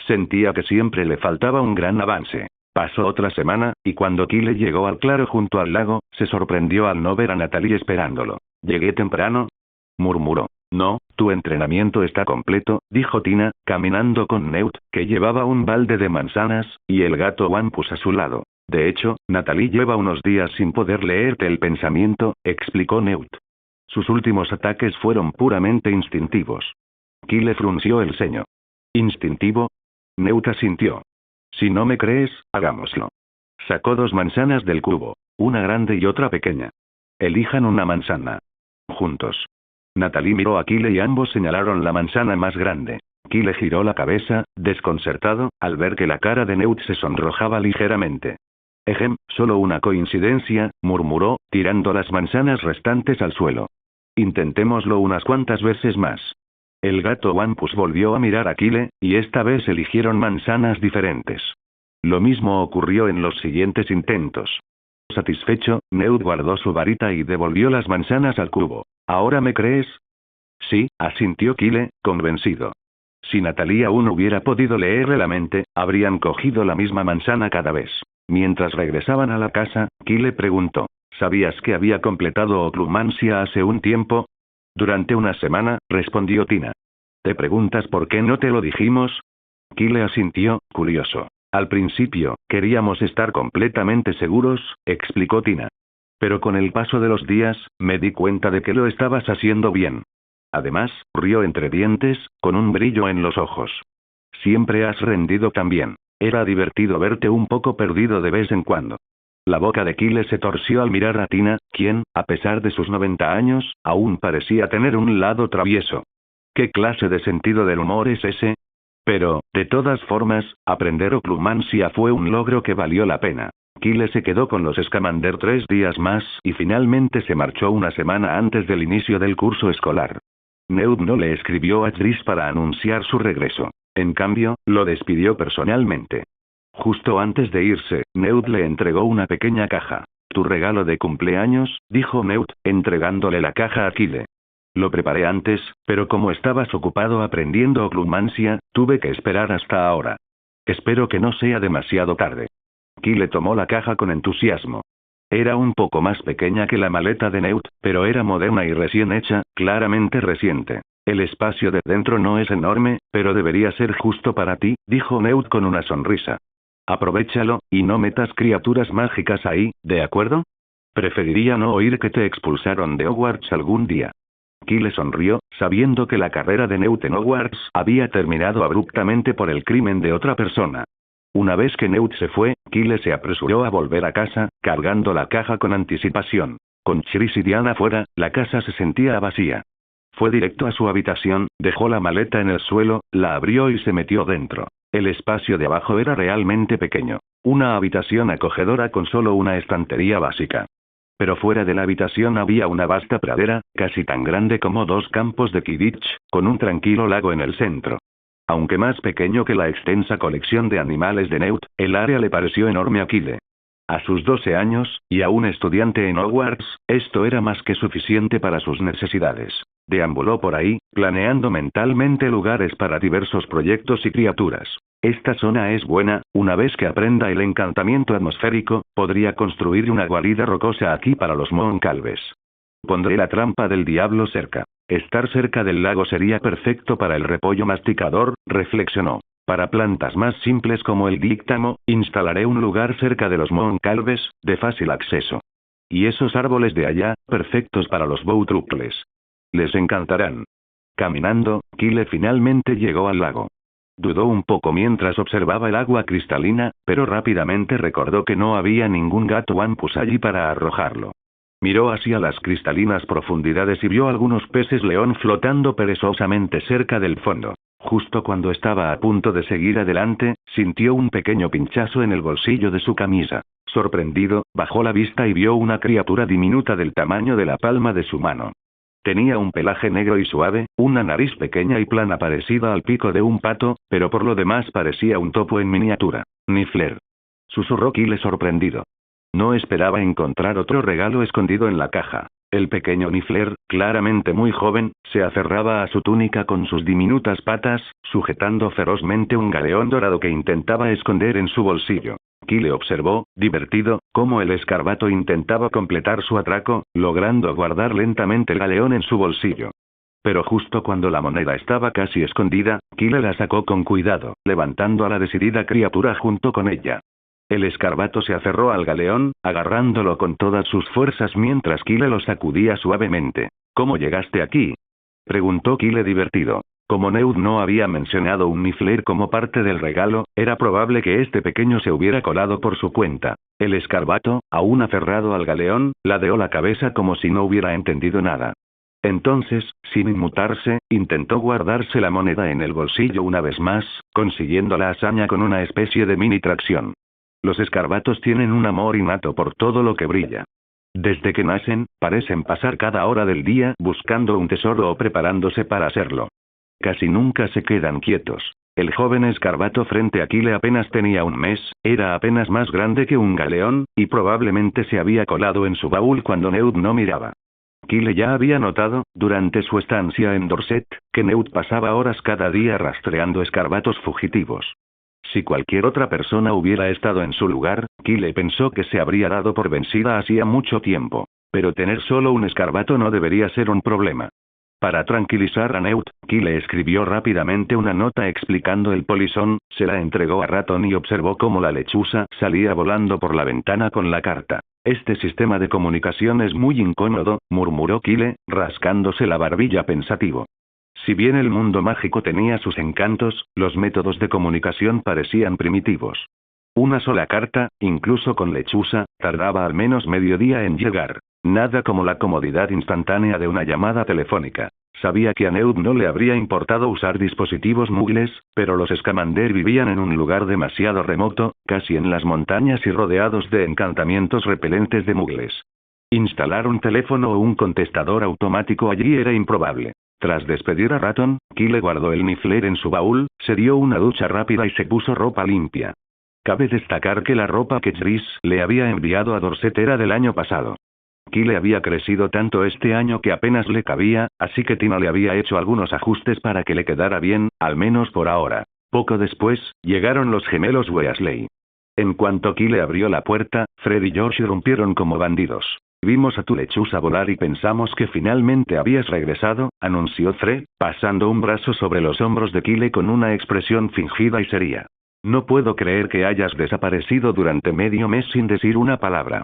[SPEAKER 2] Sentía que siempre le faltaba un gran avance. Pasó otra semana, y cuando Kyle llegó al claro junto al lago, se sorprendió al no ver a Natalie esperándolo. ¿Llegué temprano?, murmuró. No, tu entrenamiento está completo, dijo Tina, caminando con Newt, que llevaba un balde de manzanas, y el gato Wampus a su lado. De hecho, Natalie lleva unos días sin poder leerte el pensamiento, explicó Newt. Sus últimos ataques fueron puramente instintivos. Kyle frunció el ceño. ¿Instintivo? Newt asintió. Si no me crees, hagámoslo. Sacó 2 manzanas del cubo, una grande y otra pequeña. Elijan una manzana. Juntos. Natalie miró a Kyle y ambos señalaron la manzana más grande. Kyle giró la cabeza, desconcertado, al ver que la cara de Newt se sonrojaba ligeramente. Solo una coincidencia, murmuró, tirando las manzanas restantes al suelo. Intentémoslo unas cuantas veces más. El gato Wampus volvió a mirar a Kyle, y esta vez eligieron manzanas diferentes. Lo mismo ocurrió en los siguientes intentos. Satisfecho, Newt guardó su varita y devolvió las manzanas al cubo. ¿Ahora me crees? Sí, asintió Kyle, convencido. Si Natalie aún hubiera podido leerle la mente, habrían cogido la misma manzana cada vez. Mientras regresaban a la casa, Kyle preguntó. ¿Sabías que había completado oclumancia hace un tiempo? Durante una semana, respondió Tina. ¿Te preguntas por qué no te lo dijimos? Kyle asintió, curioso. Al principio, queríamos estar completamente seguros, explicó Tina. Pero con el paso de los días, me di cuenta de que lo estabas haciendo bien. Además, rió entre dientes, con un brillo en los ojos. Siempre has rendido tan bien. Era divertido verte un poco perdido de vez en cuando. La boca de Kyle se torció al mirar a Tina, quien, a pesar de sus 90 años, aún parecía tener un lado travieso. ¿Qué clase de sentido del humor es ese? Pero, de todas formas, aprender oclumancia fue un logro que valió la pena. Kyle se quedó con los Scamander 3 días más y finalmente se marchó una semana antes del inicio del curso escolar. Newt no le escribió a Trish para anunciar su regreso. En cambio, lo despidió personalmente. Justo antes de irse, Newt le entregó una pequeña caja. «Tu regalo de cumpleaños», dijo Newt, entregándole la caja a Kyle. «Lo preparé antes, pero como estabas ocupado aprendiendo oclumancia, tuve que esperar hasta ahora. Espero que no sea demasiado tarde». Kyle tomó la caja con entusiasmo. Era un poco más pequeña que la maleta de Newt, pero era moderna y recién hecha, claramente reciente. «El espacio de dentro no es enorme, pero debería ser justo para ti», dijo Newt con una sonrisa. «Aprovéchalo, y no metas criaturas mágicas ahí, ¿de acuerdo? Preferiría no oír que te expulsaron de Hogwarts algún día». Kyle sonrió, sabiendo que la carrera de Newt en Hogwarts había terminado abruptamente por el crimen de otra persona. Una vez que Newt se fue, Kyle se apresuró a volver a casa, cargando la caja con anticipación. Con Chris y Diana fuera, la casa se sentía vacía. Fue directo a su habitación, dejó la maleta en el suelo, la abrió y se metió dentro. El espacio de abajo era realmente pequeño. Una habitación acogedora con solo una estantería básica. Pero fuera de la habitación había una vasta pradera, casi tan grande como 2 campos de Quidditch, con un tranquilo lago en el centro. Aunque más pequeño que la extensa colección de animales de Newt, el área le pareció enorme a Kyle. A sus 12 años, y aún estudiante en Hogwarts, esto era más que suficiente para sus necesidades. Deambuló por ahí, planeando mentalmente lugares para diversos proyectos y criaturas. Esta zona es buena, una vez que aprenda el encantamiento atmosférico, podría construir una guarida rocosa aquí para los Mooncalves. Pondré la trampa del diablo cerca. Estar cerca del lago sería perfecto para el repollo masticador, reflexionó. Para plantas más simples como el díctamo, instalaré un lugar cerca de los Mooncalves, de fácil acceso. Y esos árboles de allá, perfectos para los Bowtruckles. Les encantarán. Caminando, Kyle finalmente llegó al lago. Dudó un poco mientras observaba el agua cristalina, pero rápidamente recordó que no había ningún gato wampus allí para arrojarlo. Miró hacia las cristalinas profundidades y vio algunos peces león flotando perezosamente cerca del fondo. Justo cuando estaba a punto de seguir adelante, sintió un pequeño pinchazo en el bolsillo de su camisa. Sorprendido, bajó la vista y vio una criatura diminuta del tamaño de la palma de su mano. Tenía un pelaje negro y suave, una nariz pequeña y plana parecida al pico de un pato, pero por lo demás parecía un topo en miniatura. «Niffler», susurró Kyle sorprendido. No esperaba encontrar otro regalo escondido en la caja. El pequeño Niffler, claramente muy joven, se aferraba a su túnica con sus diminutas patas, sujetando ferozmente un galeón dorado que intentaba esconder en su bolsillo. Kyle observó, divertido, cómo el escarbato intentaba completar su atraco, logrando guardar lentamente el galeón en su bolsillo. Pero justo cuando la moneda estaba casi escondida, Kyle la sacó con cuidado, levantando a la decidida criatura junto con ella. El escarbato se aferró al galeón, agarrándolo con todas sus fuerzas mientras Kyle lo sacudía suavemente. «¿Cómo llegaste aquí?», preguntó Kyle divertido. Como Newt no había mencionado un Niffler como parte del regalo, era probable que este pequeño se hubiera colado por su cuenta. El escarbato, aún aferrado al galeón, ladeó la cabeza como si no hubiera entendido nada. Entonces, sin inmutarse, intentó guardarse la moneda en el bolsillo una vez más, consiguiendo la hazaña con una especie de mini tracción. Los escarbatos tienen un amor innato por todo lo que brilla. Desde que nacen, parecen pasar cada hora del día buscando un tesoro o preparándose para hacerlo. Casi nunca se quedan quietos. El joven escarbato frente a Kyle apenas tenía un mes, era apenas más grande que un galeón, y probablemente se había colado en su baúl cuando Newt no miraba. Kyle ya había notado, durante su estancia en Dorset, que Newt pasaba horas cada día rastreando escarbatos fugitivos. Si cualquier otra persona hubiera estado en su lugar, Kyle pensó que se habría dado por vencida hacía mucho tiempo. Pero tener solo un escarbato no debería ser un problema. Para tranquilizar a Newt, Kyle escribió rápidamente una nota explicando el polizón, se la entregó a Raton y observó cómo la lechuza salía volando por la ventana con la carta. Este sistema de comunicación es muy incómodo, murmuró Kyle, rascándose la barbilla pensativo. Si bien el mundo mágico tenía sus encantos, los métodos de comunicación parecían primitivos. Una sola carta, incluso con lechuza, tardaba al menos medio día en llegar. Nada como la comodidad instantánea de una llamada telefónica. Sabía que a Newt no le habría importado usar dispositivos muggles, pero los Scamander vivían en un lugar demasiado remoto, casi en las montañas y rodeados de encantamientos repelentes de muggles. Instalar un teléfono o un contestador automático allí era improbable. Tras despedir a Raton, Kyle guardó el Niffler en su baúl, se dio una ducha rápida y se puso ropa limpia. Cabe destacar que la ropa que Jris le había enviado a Dorset era del año pasado. Kyle había crecido tanto este año que apenas le cabía, así que Tina le había hecho algunos ajustes para que le quedara bien, al menos por ahora. Poco después, llegaron los gemelos Weasley. En cuanto Kyle abrió la puerta, Fred y George irrumpieron como bandidos. Vimos a tu lechuza volar y pensamos que finalmente habías regresado, anunció Fred, pasando un brazo sobre los hombros de Kyle con una expresión fingida y seria. No puedo creer que hayas desaparecido durante medio mes sin decir una palabra.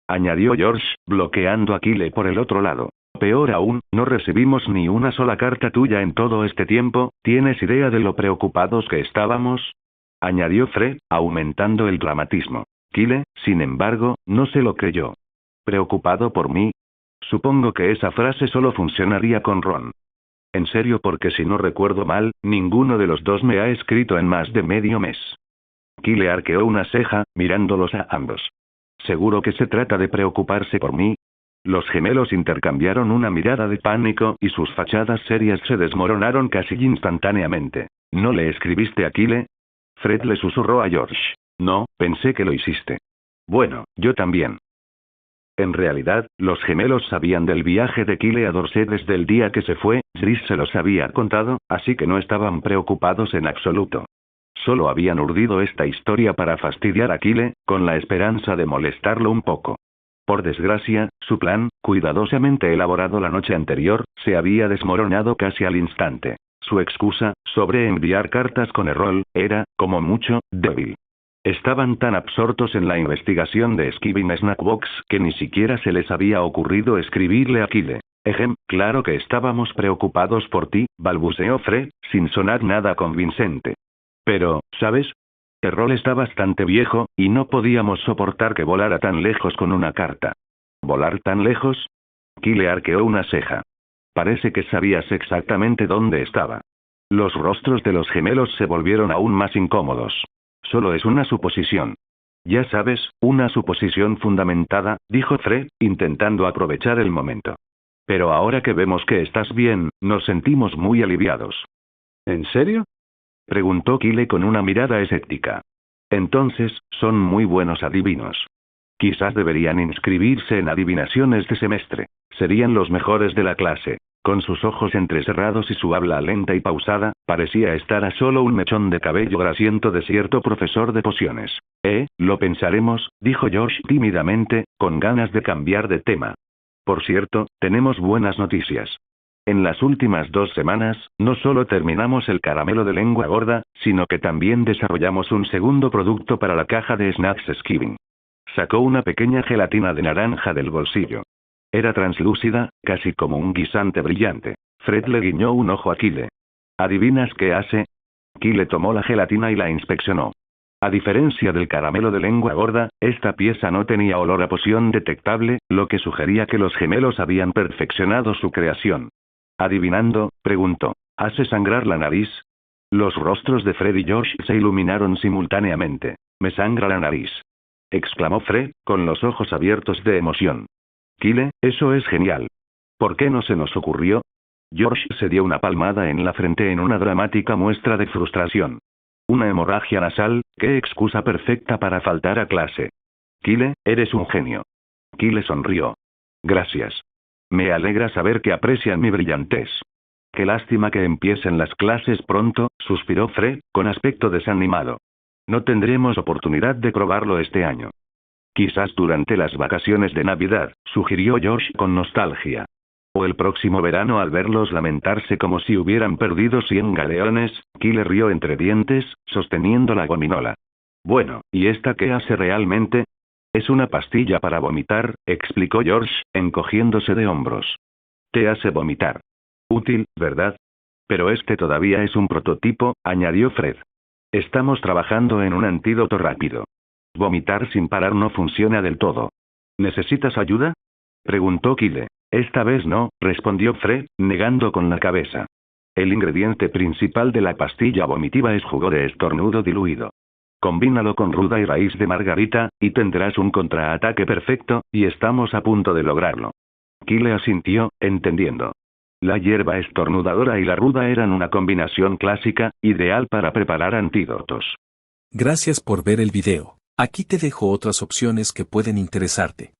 [SPEAKER 2] Añadió George, bloqueando a Kyle por el otro lado. Peor aún, no recibimos ni una sola carta tuya en todo este tiempo, ¿tienes idea de lo preocupados que estábamos? Añadió Fred, aumentando el dramatismo. Kyle, sin embargo, no se lo creyó. ¿Preocupado por mí? Supongo que esa frase solo funcionaría con Ron. En serio, porque si no recuerdo mal, ninguno de los dos me ha escrito en más de medio mes. Kyle arqueó una ceja, mirándolos a ambos. ¿Seguro que se trata de preocuparse por mí? Los gemelos intercambiaron una mirada de pánico y sus fachadas serias se desmoronaron casi instantáneamente. ¿No le escribiste a Kyle? Fred le susurró a George. No, pensé que lo hiciste. Bueno, yo también. En realidad, los gemelos sabían del viaje de Kyle a Dorset desde el día que se fue, Jris se los había contado, así que no estaban preocupados en absoluto. Solo habían urdido esta historia para fastidiar a Kyle, con la esperanza de molestarlo un poco. Por desgracia, su plan, cuidadosamente elaborado la noche anterior, se había desmoronado casi al instante. Su excusa, sobre enviar cartas con error, era, como mucho, débil. Estaban tan absortos en la investigación de Skibbing Snackbox que ni siquiera se les había ocurrido escribirle a Kyle. Claro que estábamos preocupados por ti, balbuceó Fred, sin sonar nada convincente. Pero, ¿sabes? El rol está bastante viejo, y no podíamos soportar que volara tan lejos con una carta. ¿Volar tan lejos? Kyle arqueó una ceja. Parece que sabías exactamente dónde estaba. Los rostros de los gemelos se volvieron aún más incómodos. Solo es una suposición. Ya sabes, una suposición fundamentada, dijo Fred, intentando aprovechar el momento. Pero ahora que vemos que estás bien, nos sentimos muy aliviados. ¿En serio? Preguntó Kyle con una mirada escéptica. Entonces, son muy buenos adivinos. Quizás deberían inscribirse en adivinaciones de semestre. Serían los mejores de la clase. Con sus ojos entrecerrados y su habla lenta y pausada, parecía estar a solo un mechón de cabello grasiento de cierto profesor de pociones. Lo pensaremos, dijo George tímidamente, con ganas de cambiar de tema. Por cierto, tenemos buenas noticias. En las últimas 2 semanas, no solo terminamos el caramelo de lengua gorda, sino que también desarrollamos un segundo producto para la caja de snacks Skibbing. Sacó una pequeña gelatina de naranja del bolsillo. Era translúcida, casi como un guisante brillante. Fred le guiñó un ojo a Kyle. ¿Adivinas qué hace? Kyle tomó la gelatina y la inspeccionó. A diferencia del caramelo de lengua gorda, esta pieza no tenía olor a poción detectable, lo que sugería que los gemelos habían perfeccionado su creación. Adivinando, preguntó. ¿Hace sangrar la nariz? Los rostros de Fred y George se iluminaron simultáneamente. «Me sangra la nariz», exclamó Fred, con los ojos abiertos de emoción. Kyle, eso es genial. ¿Por qué no se nos ocurrió? George se dio una palmada en la frente en una dramática muestra de frustración. Una hemorragia nasal, qué excusa perfecta para faltar a clase. Kyle, eres un genio. Kyle sonrió. Gracias. Me alegra saber que aprecian mi brillantez. Qué lástima que empiecen las clases pronto, suspiró Fred, con aspecto desanimado. No tendremos oportunidad de probarlo este año. Quizás durante las vacaciones de Navidad, sugirió George con nostalgia. O el próximo verano al verlos lamentarse como si hubieran perdido 100 galeones, Kyle rió entre dientes, sosteniendo la gominola. Bueno, ¿y esta qué hace realmente? Es una pastilla para vomitar, explicó George, encogiéndose de hombros. Te hace vomitar. Útil, ¿verdad? Pero este todavía es un prototipo, añadió Fred. Estamos trabajando en un antídoto rápido. Vomitar sin parar no funciona del todo. ¿Necesitas ayuda? Preguntó Kyle. Esta vez no, respondió Fred, negando con la cabeza. El ingrediente principal de la pastilla vomitiva es jugo de estornudo diluido. Combínalo con ruda y raíz de margarita, y tendrás un contraataque perfecto, y estamos a punto de lograrlo. Kyle asintió, entendiendo. La hierba estornudadora y la ruda eran una combinación clásica, ideal para preparar antídotos.
[SPEAKER 1] Gracias por ver el video. Aquí te dejo otras opciones que pueden interesarte.